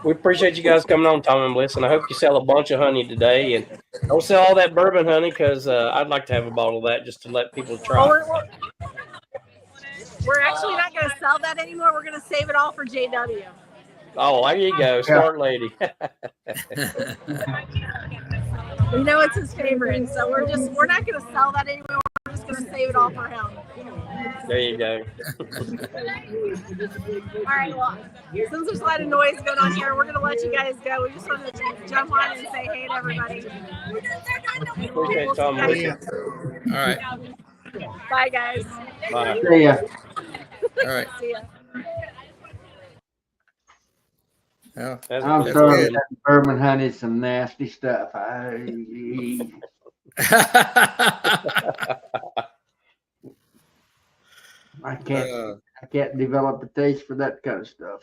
We appreciate you guys coming on, Tom and Bliss, and I hope you sell a bunch of honey today. And don't sell all that bourbon honey because I'd like to have a bottle of that just to let people try. We're actually not going to sell that anymore. We're going to save it all for JW. Oh, there you go, smart lady. We know it's his favorite, so we're not going to sell that anymore. We're just going to save it all for him. There you go. All right, well, since there's a lot of noise going on here, we're going to let you guys go. We just wanted to jump on and say hey to everybody. Appreciate it, Tom. All right. Bye, guys. Bye. See ya. All right. See ya. Well, I'm that's sorry, good. that bourbon honey is some nasty stuff. I can't develop a taste for that kind of stuff.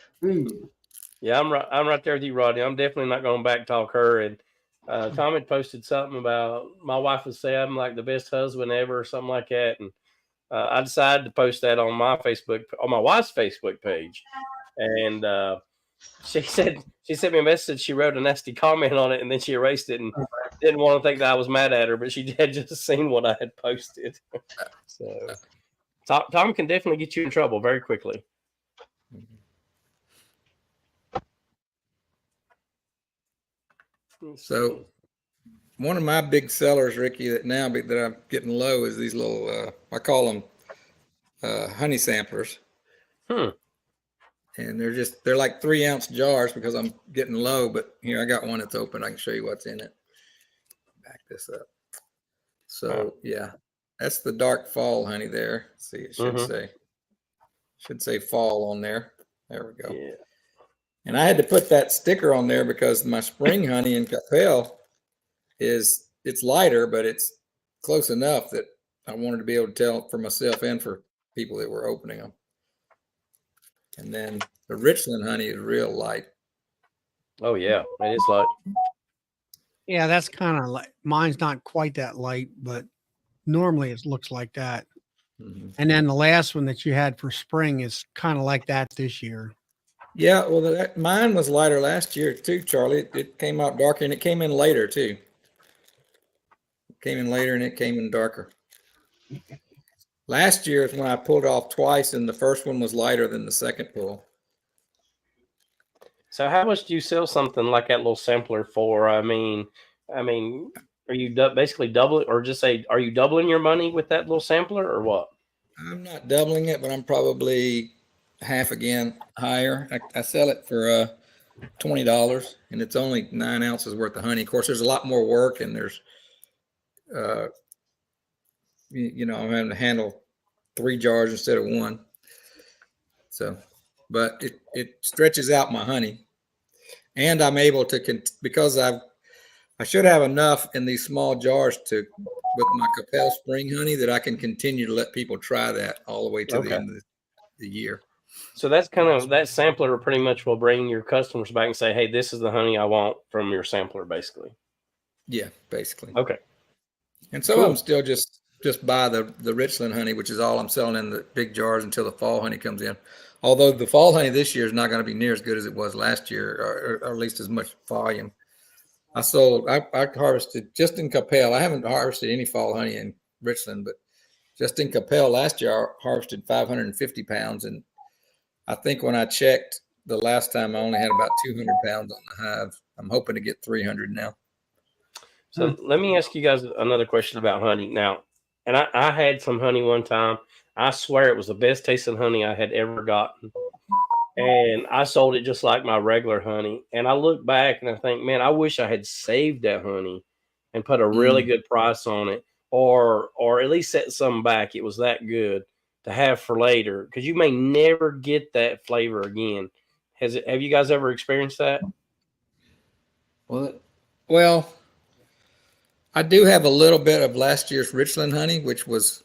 Yeah, I'm right there with you, Rodney. I'm definitely not going to back talk her. And Tom had posted something about my wife would say I'm like the best husband ever or something like that. And I decided to post that on my wife's Facebook page. And she sent me a message. She wrote a nasty comment on it, and then she erased it and didn't want to think that I was mad at her, but she had just seen what I had posted. So Tom can definitely get you in trouble very quickly. So one of my big sellers, Ricky, that I'm getting low is these little, I call them honey samplers. And they're like 3-ounce jars because I'm getting low, but here I got one that's open. I can show you what's in it. Back this up. So yeah, that's the dark fall honey there. Let's see, it should say fall on there. There we go. Yeah. And I had to put that sticker on there because my spring honey in Capel it's lighter, but it's close enough that I wanted to be able to tell for myself and for people that were opening them. And then the Richland honey is real light. Oh yeah, it is light. Yeah, that's kind of like mine's not quite that light, but normally it looks like that. Mm-hmm. And then the last one that you had for spring is kind of like that this year. Yeah, well, mine was lighter last year too, Charlie. It came out darker, and it came in later too. It came in later, and it came in darker. Last year is when I pulled off twice, and the first one was lighter than the second pull. So how much do you sell something like that little sampler for? I mean, are you basically doubling, or just say, are you doubling your money with that little sampler, or what? I'm not doubling it, but I'm probably half again higher. I sell it for $20, and it's only 9 ounces worth of honey. Of course, there's a lot more work, and there's I'm having to handle 3 jars instead of 1. So, but it stretches out my honey, and I'm able to because I should have enough in these small jars with my Capel spring honey that I can continue to let people try that all the way to the end of the year. So that's that sampler pretty much will bring your customers back and say, hey, this is the honey I want from your sampler, basically. Yeah, basically. Okay. And some of them still just buy the Richland honey, which is all I'm selling in the big jars until the fall honey comes in. Although the fall honey this year is not going to be near as good as it was last year, or at least as much volume. I harvested just in Capel. I haven't harvested any fall honey in Richland, but just in Capel last year, I harvested 550 pounds. And I think when I checked the last time, I only had about 200 pounds on the hive. I'm hoping to get 300 now. So let me ask you guys another question about honey now. And I had some honey one time. I swear it was the best tasting honey I had ever gotten. And I sold it just like my regular honey. And I look back and I think, man, I wish I had saved that honey and put a really good price on it, or at least set some back. It was that good to have for later, because you may never get that flavor again. Have you guys ever experienced that? Well, I do have a little bit of last year's Richland honey, which was,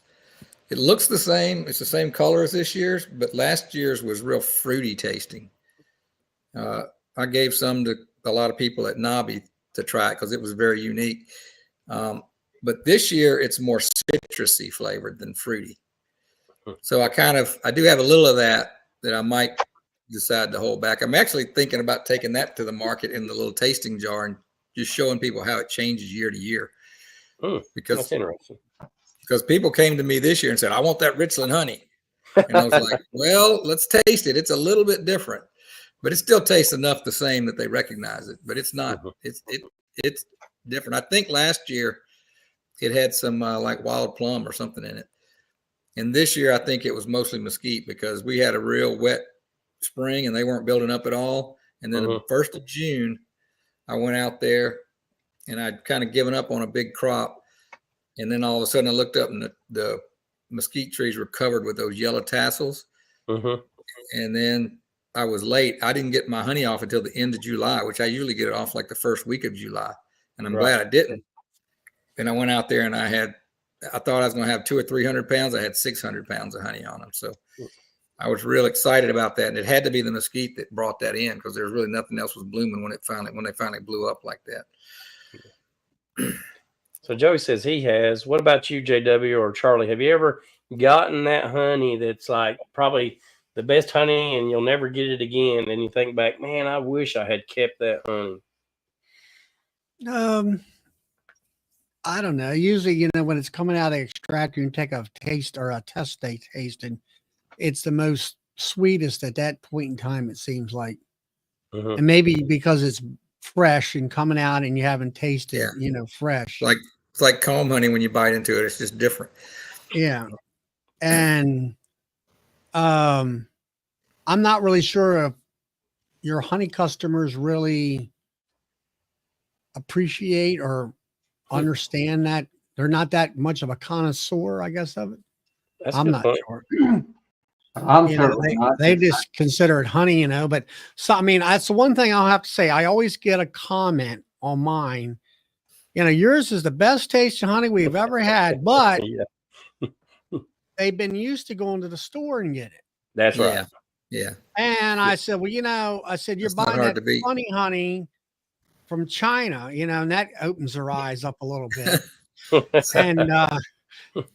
it looks the same. It's the same color as this year's, but last year's was real fruity tasting. I gave some to a lot of people at Nobby to try it because it was very unique. But this year it's more citrusy flavored than fruity. So I do have a little of that I might decide to hold back. I'm actually thinking about taking that to the market in the little tasting jar and just showing people how it changes year to year. Because that's interesting. Because people came to me this year and said, I want that Richland honey. And I was like, well, let's taste it. It's a little bit different, but it still tastes enough the same that they recognize it, but it's not, it's different. I think last year it had some like wild plum or something in it. And this year, I think it was mostly mesquite because we had a real wet spring and they weren't building up at all. And then the 1st of June, I went out there and I'd kind of given up on a big crop. And then all of a sudden I looked up and the mesquite trees were covered with those yellow tassels. And then I was late. I didn't get my honey off until the end of July, which I usually get it off like the first week of July. And I'm glad I didn't. And I went out there and I thought I was going to have 200 or 300 pounds. I had 600 pounds of honey on them. So I was real excited about that. And it had to be the mesquite that brought that in because there was really nothing else was blooming when they finally blew up like that. So Joey says he has. What about you, JW or Charlie? Have you ever gotten that honey that's like probably the best honey and you'll never get it again? And you think back, man, I wish I had kept that honey. I don't know. Usually, when it's coming out of the extractor, you take a taste or a test they taste, and it's the most sweetest at that point in time, it seems like. And maybe because it's fresh and coming out and you haven't tasted, fresh. It's like comb honey when you bite into it. It's just different. Yeah. And I'm not really sure if your honey customers really appreciate or understand that. They're not that much of a connoisseur, I guess, of it. I'm not sure. I'm sure they just consider it honey, but so I mean, that's the one thing I'll have to say. I always get a comment on mine. Yours is the best tasting honey we've ever had, but they've been used to going to the store and get it. That's right. Yeah. And I said, well, I said, you're buying that funny honey from China, and that opens their eyes up a little bit.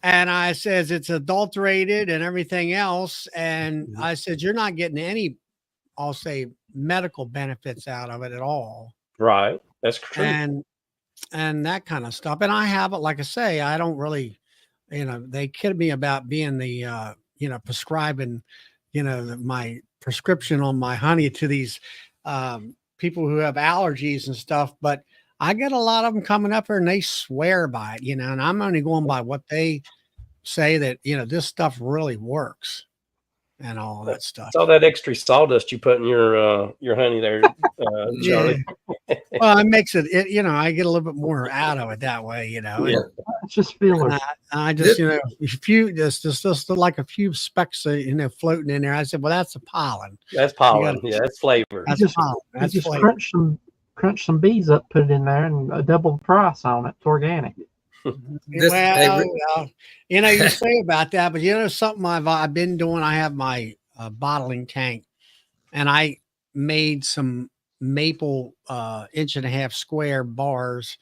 And I says it's adulterated and everything else. And I said, you're not getting any, I'll say, medical benefits out of it at all. Right. That's true. And that kind of stuff. And I have it, like I say, I don't really, they kid me about being the, prescribing, my prescription on my honey to these people who have allergies and stuff. But I get a lot of them coming up here and they swear by it, and I'm only going by what they say that, this stuff really works and all that stuff. It's all that extra sawdust you put in your honey there, Charlie. Well, it makes it, I get a little bit more out of it that way, It's just feeling. I just, a few, just like a few specks, floating in there. I said, well, that's a pollen. That's pollen. That's flavor. That's pollen. That's just flavor. Crunch some bees up, put it in there, and double the price on it. It's organic. You say about that, but something I've been doing. I have my bottling tank, and I made some maple 1.5 inch square bars,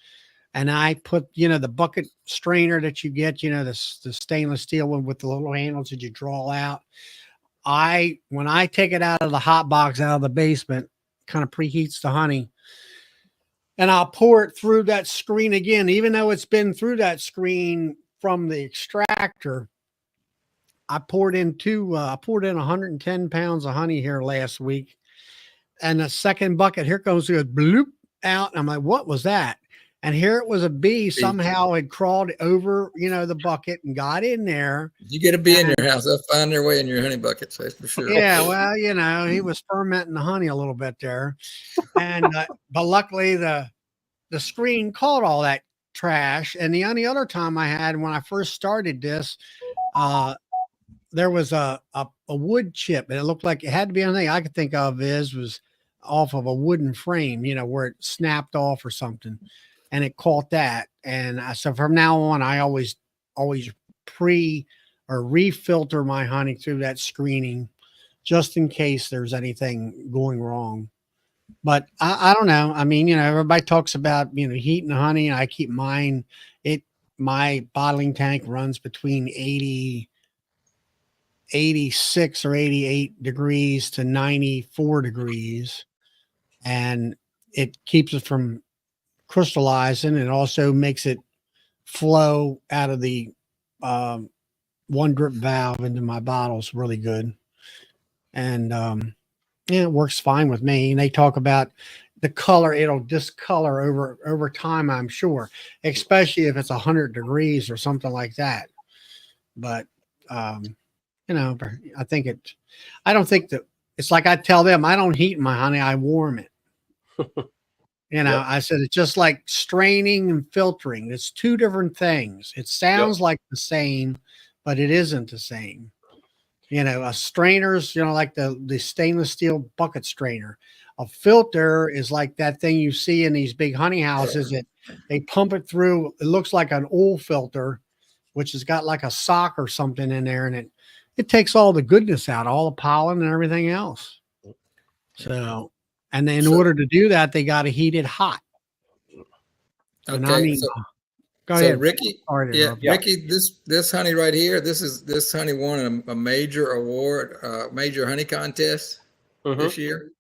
and I put the bucket strainer that you get, the stainless steel one with the little handles that you draw out. When I take it out of the hot box out of the basement, kind of preheats the honey. And I'll pour it through that screen again, even though it's been through that screen from the extractor. I poured in 110 pounds of honey here last week. And the second bucket, here goes the bloop out. And I'm like, what was that? And here it was a bee somehow had crawled over, the bucket and got in there. You get a bee in your house, they'll find their way in your honey bucket, so for sure. Yeah, well, he was fermenting the honey a little bit there. And but luckily the screen caught all that trash. And the only other time I had when I first started this, there was a wood chip, and it looked like it had to be anything I could think of was off of a wooden frame, where it snapped off or something, and it caught that. And so from now on, I always pre or refilter my honey through that screening, just in case there's anything going wrong. But I don't know. I mean, everybody talks about, heating the honey. I keep mine. My bottling tank runs between 86 or 88 degrees to 94 degrees. And it keeps it from crystallizing. It also makes it flow out of the one drip valve into my bottles really good. And yeah, it works fine with me. And they talk about the color, it'll discolor over time, I'm sure, especially if it's 100 degrees or something like that. But I don't think that it's like I tell them, I don't heat my honey, I warm it. Yep. I said, it's just like straining and filtering. It's two different things. It sounds like the same, but it isn't the same. A strainer's, like the stainless steel bucket strainer. A filter is like that thing you see in these big honey houses that they pump it through. It looks like an oil filter, which has got like a sock or something in there, and it takes all the goodness out, all the pollen and everything else. So, and then in order to do that, they got to heat it hot. Okay. Go ahead, Ricky. Ricky, this honey right here, this honey won a major award, major honey contest this year.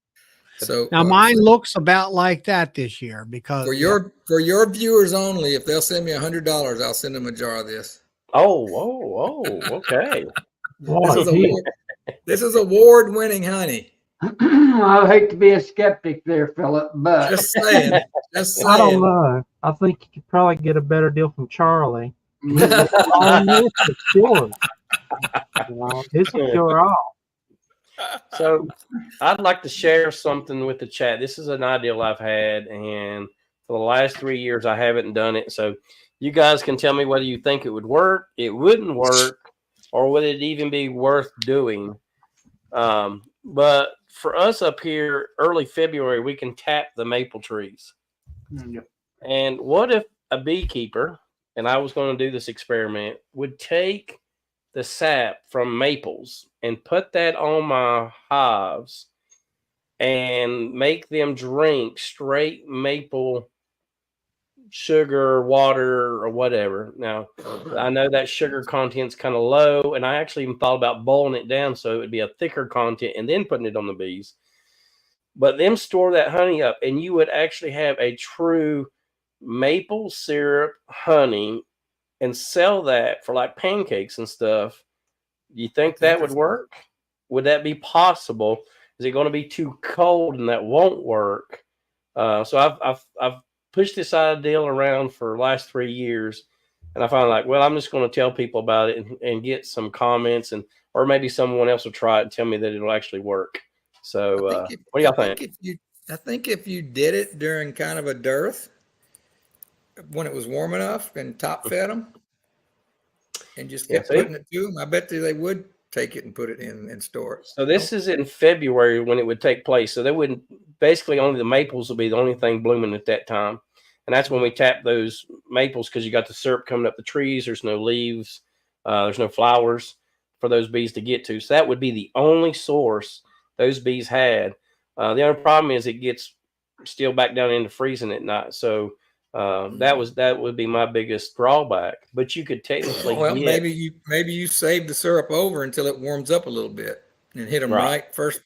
So now mine looks about like that this year because for your viewers only, if they'll send me $100, I'll send them a jar of this. Okay. This is award-winning honey. I hate to be a skeptic there, Philip, but just saying. I don't know. I think you could probably get a better deal from Charlie. This is pure. This is pure all. So I'd like to share something with the chat. This is an ideal I've had, and for the last 3 years I haven't done it. So you guys can tell me whether you think it would work, it wouldn't work, or would it even be worth doing. But for us up here, early February, we can tap the maple trees. Yep. And what if a beekeeper, and I was going to do this experiment, would take the sap from maples and put that on my hives and make them drink straight maple sugar, water, or whatever. Now, I know that sugar content's kind of low, and I actually even thought about boiling it down so it would be a thicker content and then putting it on the bees. But them store that honey up, and you would actually have a true maple syrup honey and sell that for like pancakes and stuff. You think that would work? Would that be possible? Is it going to be too cold and that won't work? So I've pushed this ideal around for the last 3 years, and I find like, well, I'm just going to tell people about it and get some comments, or maybe someone else will try it and tell me that it'll actually work. So what do y'all think? I think if you did it during kind of a dearth, when it was warm enough and top fed them, and just kept putting it to them, I bet they would take it and put it in and store it. So this is in February when it would take place. So they wouldn't, basically only the maples will be the only thing blooming at that time. And that's when we tap those maples, because you got the syrup coming up the trees. There's no leaves. There's no flowers for those bees to get to. So that would be the only source those bees had. The only problem is it gets still back down into freezing at night. So that would be my biggest drawback. But you could technically maybe you save the syrup over until it warms up a little bit and hit them right first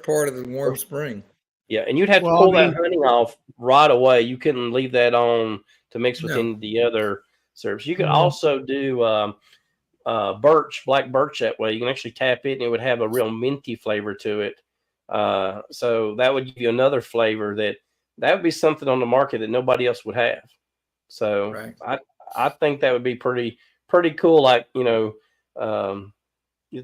part of the warm spring. Yeah, and you'd have to pull that honey off right away. You couldn't leave that on to mix with any of the other syrups. You could also do black birch that way. You can actually tap it, and it would have a real minty flavor to it. So that would give you another flavor that would be something on the market that nobody else would have. So I think that would be pretty cool. Like,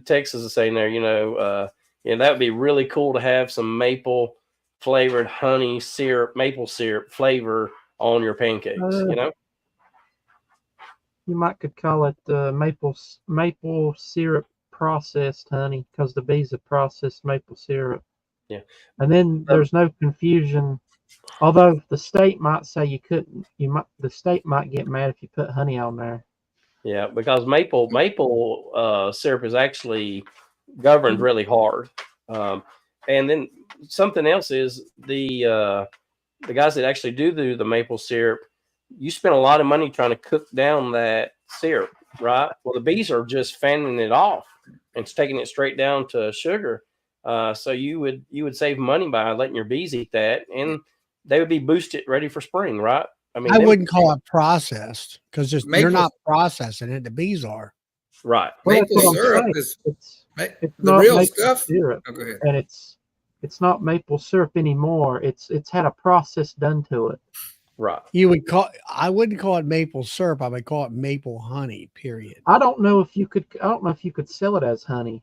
Texas is saying there, that would be really cool to have some maple flavored honey syrup, maple syrup flavor on your pancakes, You might could call it maple syrup processed honey because the bees have processed maple syrup. Yeah. And then there's no confusion. Although the state might say you couldn't, the state might get mad if you put honey on there. Yeah, because maple syrup is actually governed really hard. And then something else is the guys that actually do the maple syrup, you spend a lot of money trying to cook down that syrup, right? Well, the bees are just fanning it off and it's taking it straight down to sugar. So you would save money by letting your bees eat that, and they would be boosted, ready for spring, right? I mean, I wouldn't call it processed because you're Maple- not processing it. The bees are. right. Well, that's Maple what I'm syrup saying. is It's the not real maple stuff. syrup, Oh, go ahead. and it's not maple syrup anymore. It's had a process done to it. Right. I wouldn't call it maple syrup. I would call it maple honey, period. I don't know if you could sell it as honey.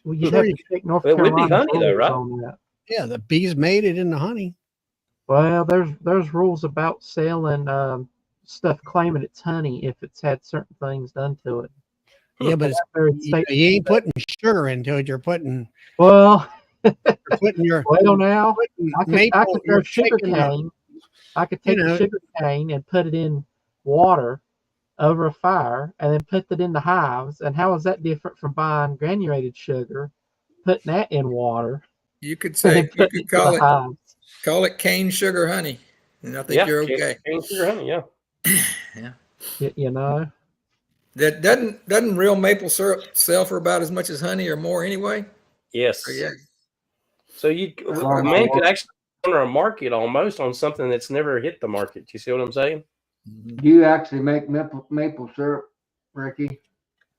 Well, you'd Sure have you to check North It would be Carolina's honey, though, rules right? on that. Yeah, the bees made it into honey. Well, there's rules about selling stuff claiming it's honey if it's had certain things done to it. Yeah, but you ain't putting sugar into it. You're putting Well, your well now I maple. could You're throw sugar taking the- cane. I could take the sugar cane and put it in water over a fire and then put it in the hives. And how is that different from buying granulated sugar, putting that in water? You could and say then you putting could it to the hives? call it cane sugar honey, and I think you're okay. Cane sugar honey, yeah. Yeah. You know, That doesn't real maple syrup sell for about as much as honey or more anyway? Yes. Or yeah. So a man could actually enter a market almost on something that's never hit the market. You see what I'm saying? Do you actually make maple syrup, Ricky?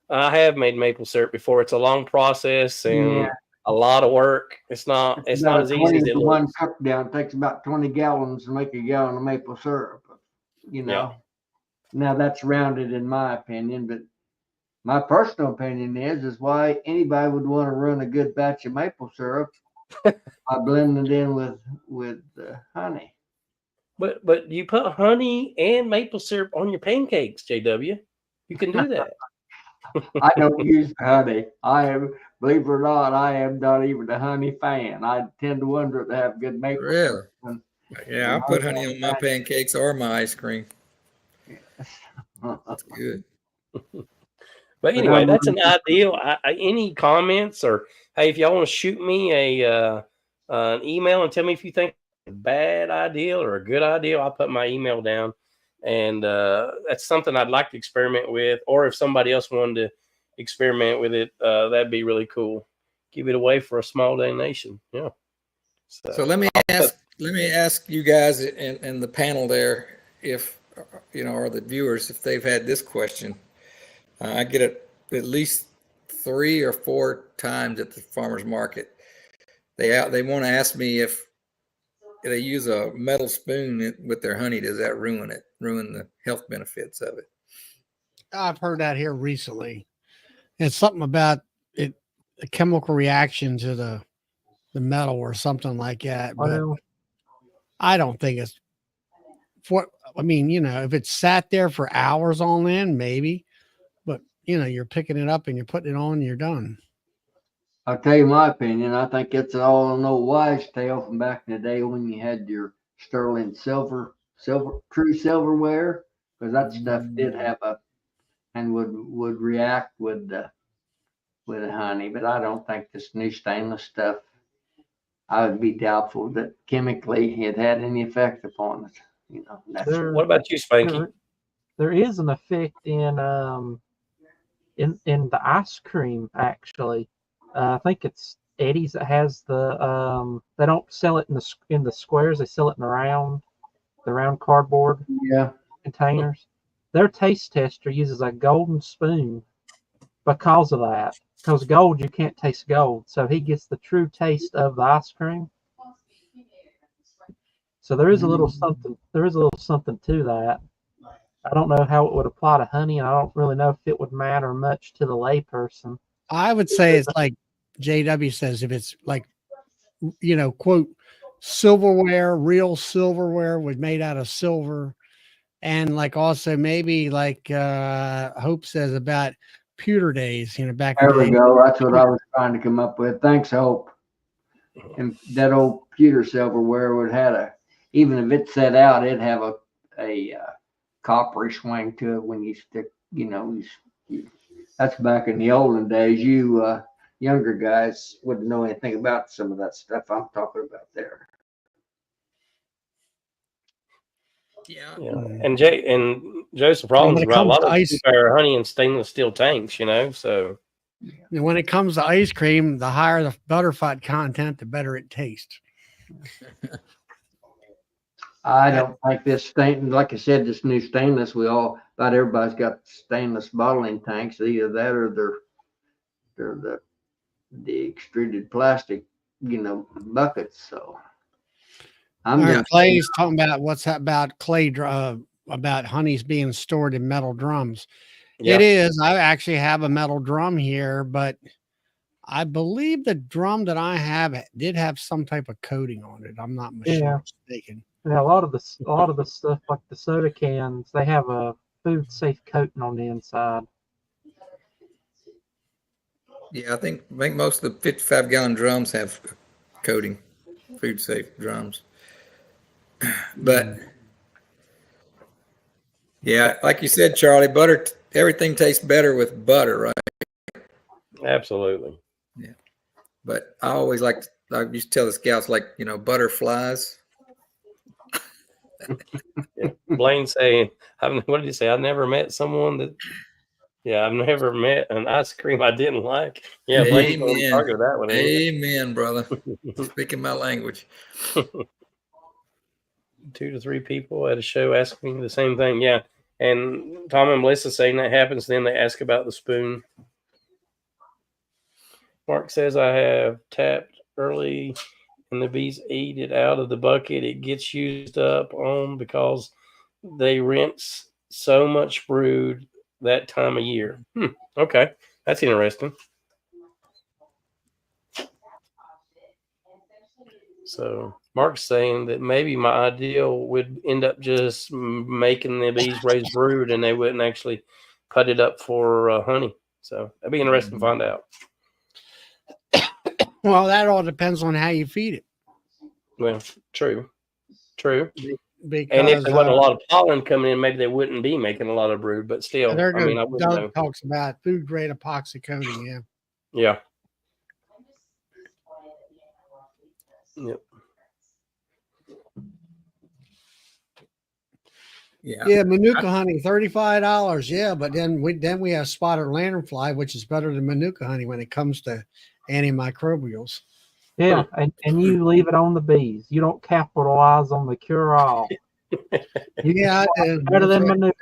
I have made maple syrup before. It's a long process and a lot of work. It's not as easy as it looks. One cup down takes about 20 gallons to make a gallon of maple syrup. You know, now that's rounded in my opinion, but my personal opinion is why anybody would want to run a good batch of maple syrup by blending it in with honey. But you put honey and maple syrup on your pancakes, JW. You can do that. I don't use honey. Believe it or not, I am not even a honey fan. I tend to wonder to have good maple syrup. Yeah, I put honey on my pancakes or my ice cream. That's good. But anyway, that's an ideal. Any comments or hey, if y'all want to shoot me an email and tell me if you think it's a bad idea or a good idea, I'll put my email down. And that's something I'd like to experiment with. Or if somebody else wanted to experiment with it, that'd be really cool. Give it away for a small donation. Yeah. So let me ask you guys and the panel there, if or the viewers, if they've had this question. I get it at least 3 or 4 times at the farmer's market. They want to ask me if they use a metal spoon with their honey. Does that ruin the health benefits of it? I've heard that here recently. It's something about it, a chemical reaction to the metal or something like that. But I don't think it's if it's sat there for hours on end, maybe, but you're picking it up and you're putting it on and you're done. I'll tell you my opinion. I think it's all an old wives' tale from back in the day when you had your sterling true silverware, because that stuff did have and would react with the honey. But I don't think this new stainless stuff. I would be doubtful that chemically it had any effect upon it. What about you, Spanky? There is an effect in the ice cream actually. I think it's Eddie's that has the they don't sell it in the squares, they sell it in the round cardboard containers. Their taste tester uses a golden spoon because of that. Because gold, you can't taste gold. So he gets the true taste of the ice cream. So there is a little something to that. I don't know how it would apply to honey, and I don't really know if it would matter much to the layperson. I would say it's like JW says, if it's like, quote, silverware, real silverware was made out of silver and like also maybe like Hope says about pewter days, back in There the we day. go. That's what I was trying to come up with. Thanks, Hope. And that old pewter silverware would have even if it set out, it'd have a coppery swing to it when you stick, that's back in the olden days. You younger guys wouldn't know anything about some of that stuff I'm talking about there. Yeah. Yeah. And Joseph Rollins when it brought a comes lot to of ice, our honey in stainless steel tanks, so. when it comes to ice cream, the higher the butterfat content, the better it tastes. I don't think this stain, like I said, this new stainless, about everybody's got stainless bottling tanks, either that or they're the extruded plastic, buckets. So Clay's talking about what's that about clay, about honeys being stored in metal drums. Yeah. It is. I actually have a metal drum here, but I believe the drum that I have did have some type of coating on it. I'm not mistaken. Yeah, a lot of the stuff like the soda cans, they have a food safe coating on the inside. Yeah, I think most of the 55-gallon drums have coating, food safe drums. But yeah, like you said, Charlie, butter, everything tastes better with butter, right? Absolutely. Yeah. But I always I used to tell the scouts, butter flies. Yeah. Blaine saying, what did he say? I've never met someone that, I've never met an ice cream I didn't like. Yeah, Blaine's going to target that one. Amen, brother. Speaking my language. 2 to 3 people at a show asking the same thing. Yeah. And Tom and Melissa saying that happens. Then they ask about the spoon. Mark says, I have tapped early and the bees eat it out of the bucket. It gets used up on because they rinse so much brood that time of year. Okay. That's interesting. So Mark's saying that maybe my ideal would end up just making the bees raise brood and they wouldn't actually put it up for honey. So that'd be interesting to find out. Well, that all depends on how you feed it. Well, true. Because, and if there wasn't a lot of pollen coming in, maybe they wouldn't be making a lot of brood. But still, there goes, I wouldn't know. Talks about food grade epoxy coating. Yeah. Yeah. Yep. Yeah, Manuka honey, $35. Yeah, but then we have spotted lanternfly, which is better than Manuka honey when it comes to antimicrobials. Yeah, and you leave it on the bees. You don't capitalize on the cure-all. Yeah, better than Manuka.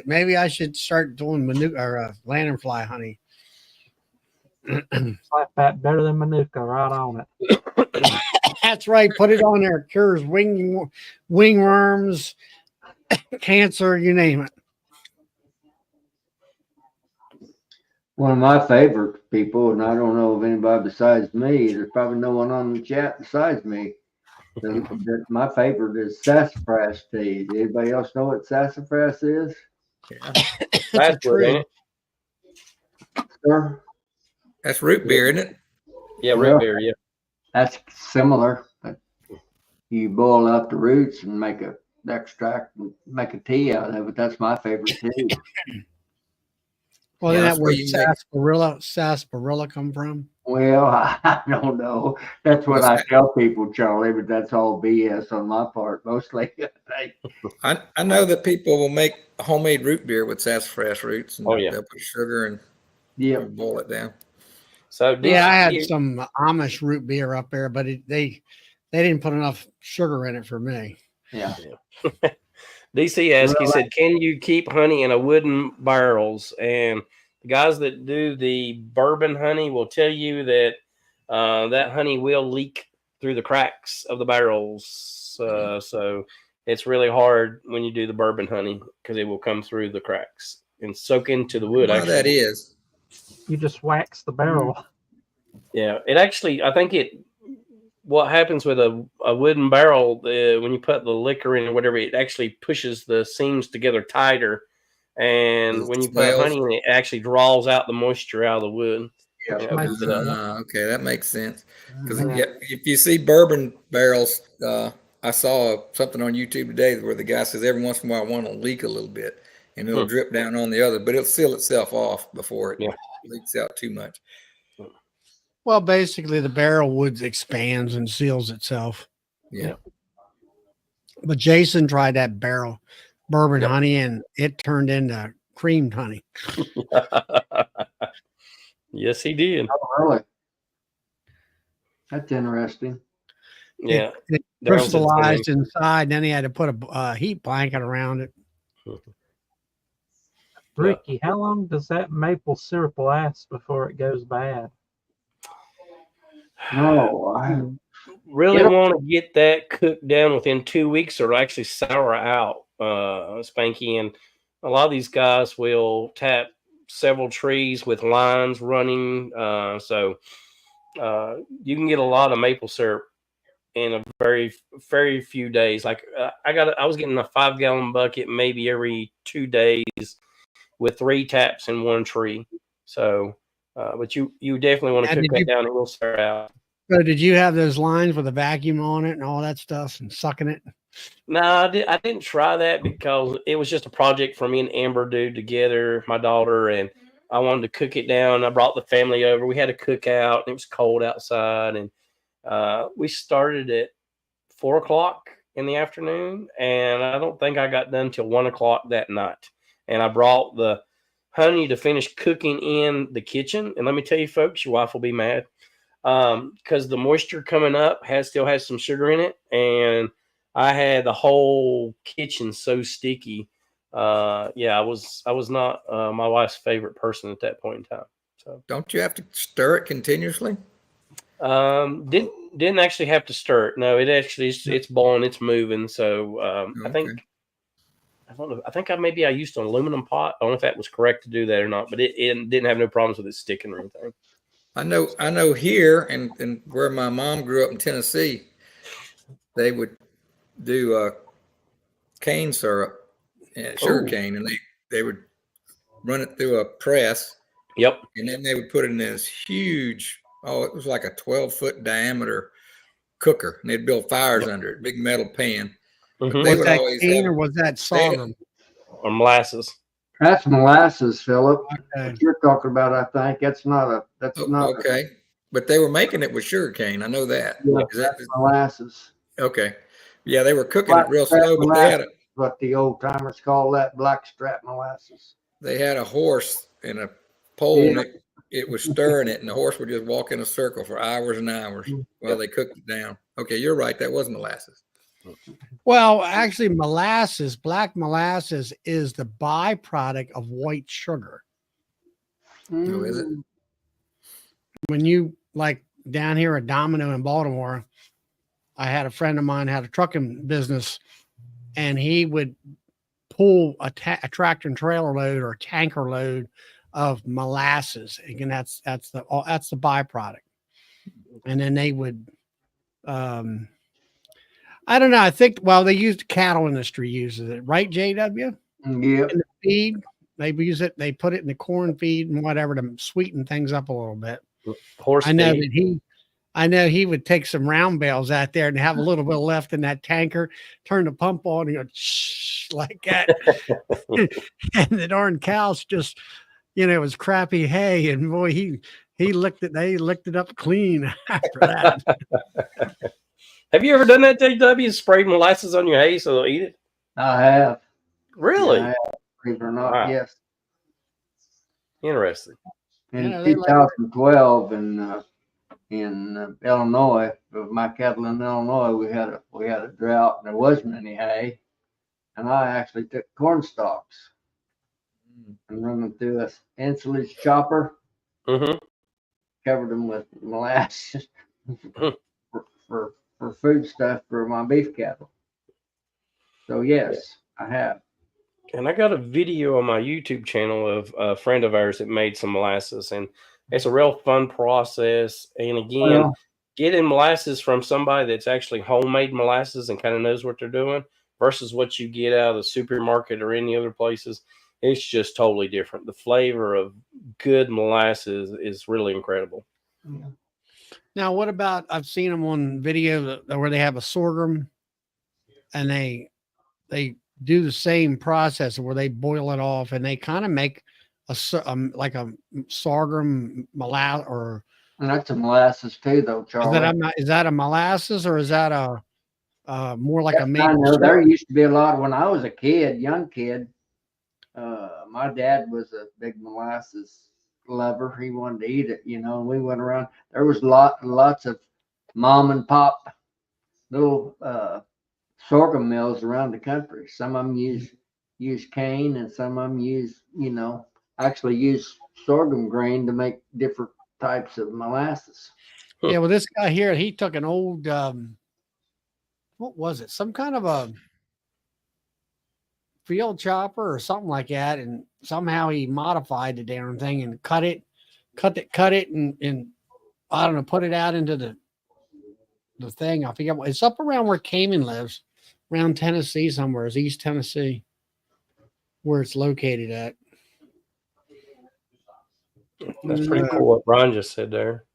Maybe I should start doing Manuka or lanternfly honey. Slap that better than Manuka right on it. That's right. Put it on there. It cures wingworms, cancer, you name it. One of my favorite people, and I don't know of anybody besides me, there's probably no one on the chat besides me. My favorite is sassafras tea. Anybody else know what sassafras is? Yeah. That's good, ain't it? Sure. That's root beer, isn't it? Yeah, root beer, yeah. That's similar, but you boil up the roots and make an extract and make a tea out of it. That's my favorite tea. Well, yeah, that's where sarsaparilla come from? Well, I don't know. That's what I tell people, Charlie, but that's all BS on my part, mostly. I know that people will make homemade root beer with sassafras roots, and they'll put sugar and boil it down. So I had some Amish root beer up there, but they didn't put enough sugar in it for me. Yeah. DC asked, he said, can you keep honey in a wooden barrels? And the guys that do the bourbon honey will tell you that that honey will leak through the cracks of the barrels. So it's really hard when you do the bourbon honey because it will come through the cracks and soak into the wood. Actually, that is. You just wax the barrel. Yeah, it actually, I think it what happens with a wooden barrel, when you put the liquor in or whatever, it actually pushes the seams together tighter. And when you put honey in it, it actually draws out the moisture out of the wood. Yeah. And it opens it up. Okay, that makes sense. Because Mhm. if you see bourbon barrels, I saw something on YouTube today where the guy says every once in a while one will leak a little bit and it'll drip down on the other, but it'll seal itself off before it leaks out too much. Well, basically, the barrel wood expands and seals itself. Yeah. But Jason tried that barrel bourbon Yep. honey, and it turned into creamed honey. Yes, he did. Oh, really? That's interesting. Yeah. It Darren said the same crystallized thing. inside. Then he had to put a heat blanket around it. Ricky, how long does that maple syrup last before it goes bad? No, I Really Yeah. want to get that cooked down within 2 weeks, or it'll actually sour out, Spanky. And a lot of these guys will tap several trees with lines running. So you can get a lot of maple syrup in a very few days. Like I was getting a 5-gallon bucket maybe every 2 days with 3 taps in one tree. So, but you definitely want to And cook that down. It will sour out. So did you have those lines with a vacuum on it and all that stuff and sucking it? No, I didn't try that because it was just a project for me and Amber to do together, my daughter, and I wanted to cook it down. I brought the family over. We had a cookout, and it was cold outside, and we started at 4 o'clock in the afternoon, and I don't think I got done till 1 o'clock that night. And I brought the honey to finish cooking in the kitchen. And let me tell you, folks, your wife will be mad because the moisture coming up still has some sugar in it, and I had the whole kitchen so sticky. I was not my wife's favorite person at that point in time. So Don't you have to stir it continuously? didn't actually have to stir it. No, it actually it's boiling, it's moving. So I don't know. I think maybe I used an aluminum pot. I don't know if that was correct to do that or not, but it didn't have no problems with it sticking or anything. I know here and where my mom grew up in Tennessee, they would do cane syrup, sugar cane, and they would run it through a press. Yep. And then they would put it in this huge, it was like a 12-foot diameter cooker, and they'd build fires under it, big metal pan. Mm-hmm. They Was would that always cane have, or was that sorghum? Or molasses. That's molasses, Philip. Okay. What you're talking about, I think that's not. okay. But they were making it with sugar cane. I know that. Yeah, Is that that's molasses. okay? Yeah, they were cooking it real slow, but What the old timers call that, blackstrap molasses. they had a horse and a pole, and it was stirring it, and the horse would just walk in a circle for hours and hours while they cooked it down. Okay, you're right. That was molasses. Well, actually, black molasses is the byproduct of white sugar. Oh, is it? When you like down here at Domino in Baltimore, I had a friend of mine had a trucking business, and he would pull a tractor and trailer load or a tanker load of molasses. Again, that's the byproduct. And then they would, I don't know. I think they used cattle industry uses it, right? JW. Yeah. In the feed, they use it. They put it in the corn feed and whatever to sweeten things up a little bit. Horse I know feed. that he would take some round bales out there and have a little bit left in that tanker, turn the pump on and go shh like that. And the darn cows just, it was crappy hay. And boy, they licked it up clean after that. Have you ever done that, JW? Sprayed molasses on your hay so they'll eat it? I have. Really? Yeah, I have, believe it or not, Wow. yes. Interesting. In Yeah, they 2012 in Illinois, with my cattle in Illinois, we had a drought and there wasn't any hay, and I actually took corn stalks and run them through a ensilage chopper, Mm-hmm. covered them with molasses for food stuff for my beef cattle. So yes, I have. And I got a video on my YouTube channel of a friend of ours that made some molasses, and it's a real fun process. And again, getting molasses from somebody that's actually homemade molasses and kind of knows what they're doing versus what you get out of the supermarket or any other places, it's just totally different. The flavor of good molasses is really incredible. Now, what about, I've seen them on video where they have a sorghum and they do the same process where they boil it off and they kind of make like a sorghum molasses, or And that's a molasses too, though, Charlie. is that a molasses, or is that a more like a I maple know syrup? there used to be a lot when I was a kid, young kid. My dad was a big molasses lover. He wanted to eat it, you know. And we went around. There was lots of mom and pop little sorghum mills around the country. Some of them use cane, and some of them use, you know, actually use sorghum grain to make different types of molasses. Yeah, well, this guy here, he took an old what was it? Some kind of a field chopper or something like that, and somehow he modified the damn thing and cut it, and I don't know, put it out into the thing. I forget what it's up around where Cayman lives, around Tennessee somewhere. It's East Tennessee, where it's located at. That's pretty cool what Brian just said there.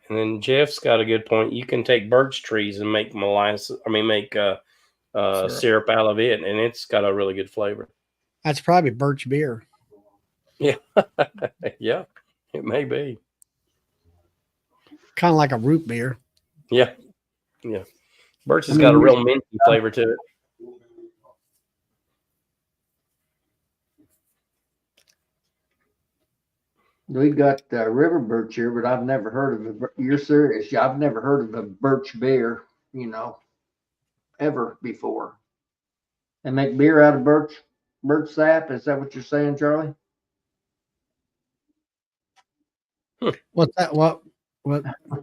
And then Jeff's got a good point. You can take birch trees and make molasses. I mean, make syrup out of it, and it's got a really good flavor. That's probably birch beer. Yeah, yeah, it may be. Kind of like a root beer. Yeah, yeah. Birch has got a real minty flavor to it. We got river birch here, but I've never heard of it. You're serious? I've never heard of a birch beer, you know, ever before. They make beer out of birch sap. Is that what you're saying, Charlie? What's that? What?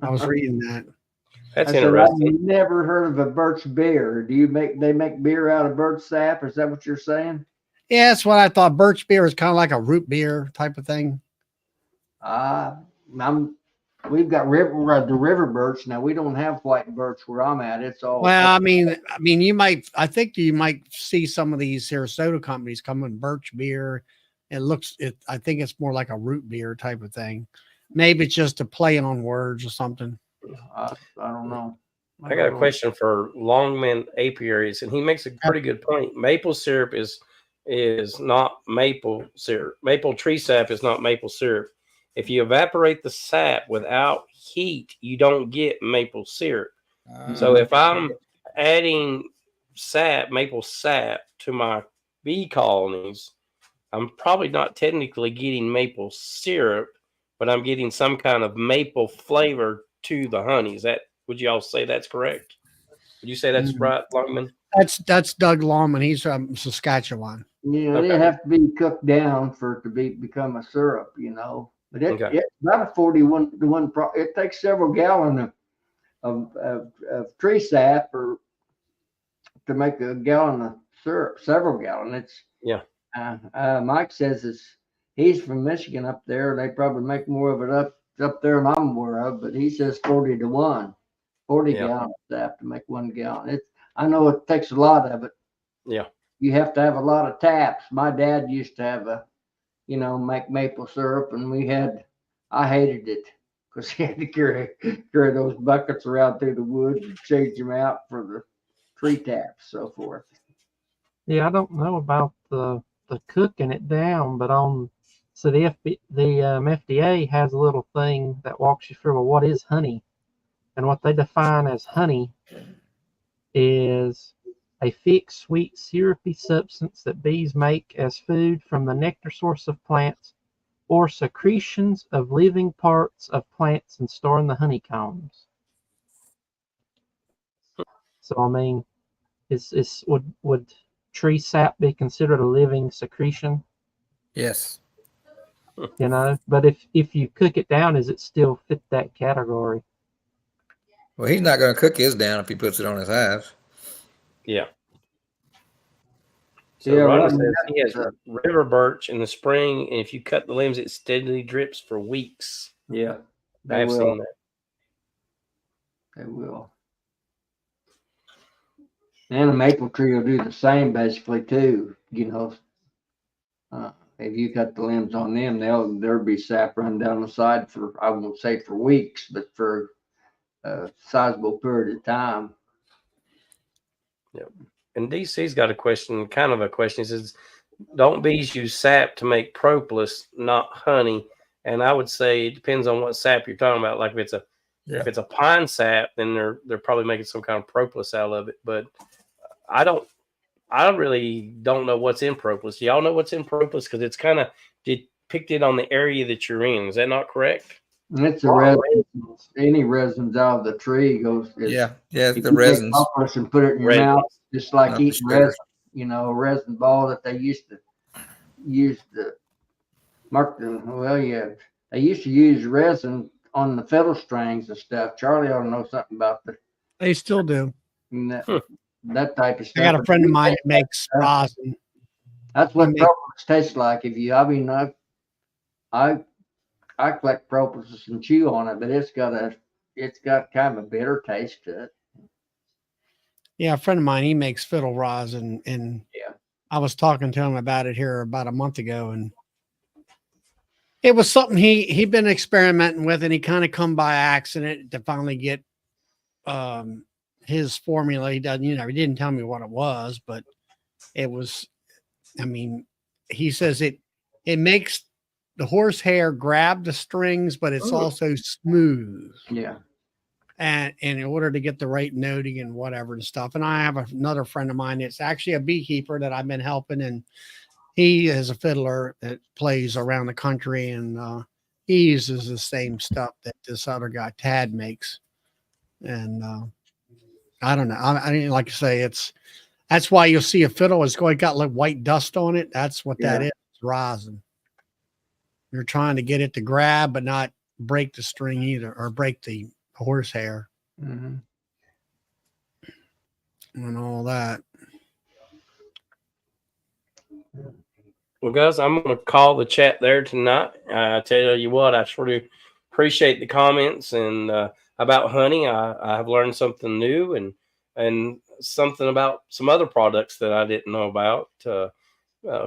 I was reading that. That's interesting. interesting. I've never heard of a birch beer. They make beer out of birch sap? Is that what you're saying? Yeah, that's what I thought. Birch beer is kind of like a root beer type of thing. We've got the river birch. Now we don't have white birch where I'm at. It's all well. I mean, I think you might see some of these here soda companies come with birch beer. I think it's more like a root beer type of thing. Maybe it's just a play on words or something. I don't know. I got a question for Longman Apiaries, and he makes a pretty good point. Maple syrup is not maple syrup. Maple tree sap is not maple syrup. If you evaporate the sap without heat, you don't get maple syrup. So if I'm adding maple sap to my bee colonies, I'm probably not technically getting maple syrup, but I'm getting some kind of maple flavor to the honey. Would you all say that's correct? Would you say that's right, Longman? That's Doug Longman. He's from Saskatchewan. Yeah, they have to be cooked down for it to become a syrup, you know. But it's about a 41 to 1. It takes several gallons of tree sap to make a gallon of syrup. Several gallons. Mike says he's from Michigan up there. They probably make more of it up there than I'm aware of. But he says 40 to 1, 40 gallons of sap to make 1 gallon. I know it takes a lot of it. Yeah. You have to have a lot of taps. My dad used to have make maple syrup, and I hated it because he had to carry those buckets around through the woods and change them out for the tree taps, so forth. Yeah, I don't know about the cooking it down, but the FDA has a little thing that walks you through what is honey, and what they define as honey is a thick, sweet, syrupy substance that bees make as food from the nectar source of plants or secretions of living parts of plants and store in the honeycombs. So, I mean, would tree sap be considered a living secretion? Yes. You know, but if you cook it down, does it still fit that category? Well, he's not going to cook his down if he puts it on his hives. Yeah. So Roger says he has river birch in the spring, and if you cut the limbs, it steadily drips for weeks. Yeah, I've seen that. They will. And a maple tree will do the same basically too. You know, if you cut the limbs on them, there'll be sap run down the side for, I won't say for weeks, but for a sizable period of time. Yep. And DC's got a question, kind of a question. He says, don't bees use sap to make propolis, not honey? And I would say it depends on what sap you're talking about. Like if it's a pine sap, then they're probably making some kind of propolis out of it. But I really don't know what's in propolis. Do y'all know what's in propolis? Because it's kind of depicted on the area that you're in. Is that not correct? And it's a resin. Any resins out of the tree goes. Yeah, If the you resins. take propolis and put it in your Resins. mouth, just like Not the eating sugar. resin. You know, a resin ball that they used to use to mark the. Well, yeah, they used to use resin on the fiddle strings and stuff. Charlie ought to know something about They still do. that type of I stuff. got a friend of mine that makes rosin. That's what He makes- propolis tastes like. I mean, I collect propolis and chew on it, but it's got kind of a bitter taste to it. Yeah, a friend of mine, he makes fiddle rosin, and Yeah. I was talking to him about it here about a month ago, and it was something he'd been experimenting with, and he kind of come by accident to finally get his formula. He doesn't, he didn't tell me what it was, but it was, I mean, he says it makes the horsehair grab the strings, but it's also smooth. Yeah. And in order to get the right noting and whatever and stuff. And I have another friend of mine that's actually a beekeeper that I've been helping, and he is a fiddler that plays around the country, and he uses the same stuff that this other guy Tad makes. And I don't know. I mean, like I say, that's why you'll see a fiddle is got like white dust on it. That's what that is. It's rosin. You're trying to get it to grab, but not break the string either, or break the horsehair Mm-hmm. and all that. Well, guys, I'm going to call the chat there tonight. I tell you what, I sort of appreciate the comments and about honey. I have learned something new and something about some other products that I didn't know about.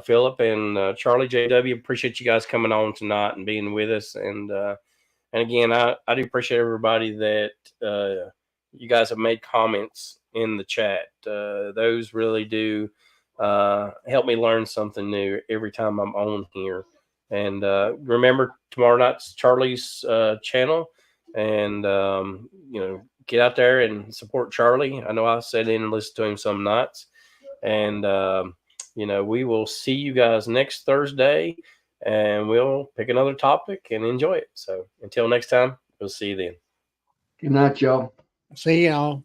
Philip and Charlie JW, appreciate you guys coming on tonight and being with us. And again, I do appreciate everybody that you guys have made comments in the chat. Those really do help me learn something new every time I'm on here. And remember, tomorrow night's Charlie's channel, and get out there and support Charlie. I know I sit in and listen to him some nights, and we will see you guys next Thursday, and we'll pick another topic and enjoy it. So until next time, we'll see you then. Good night, y'all. See y'all.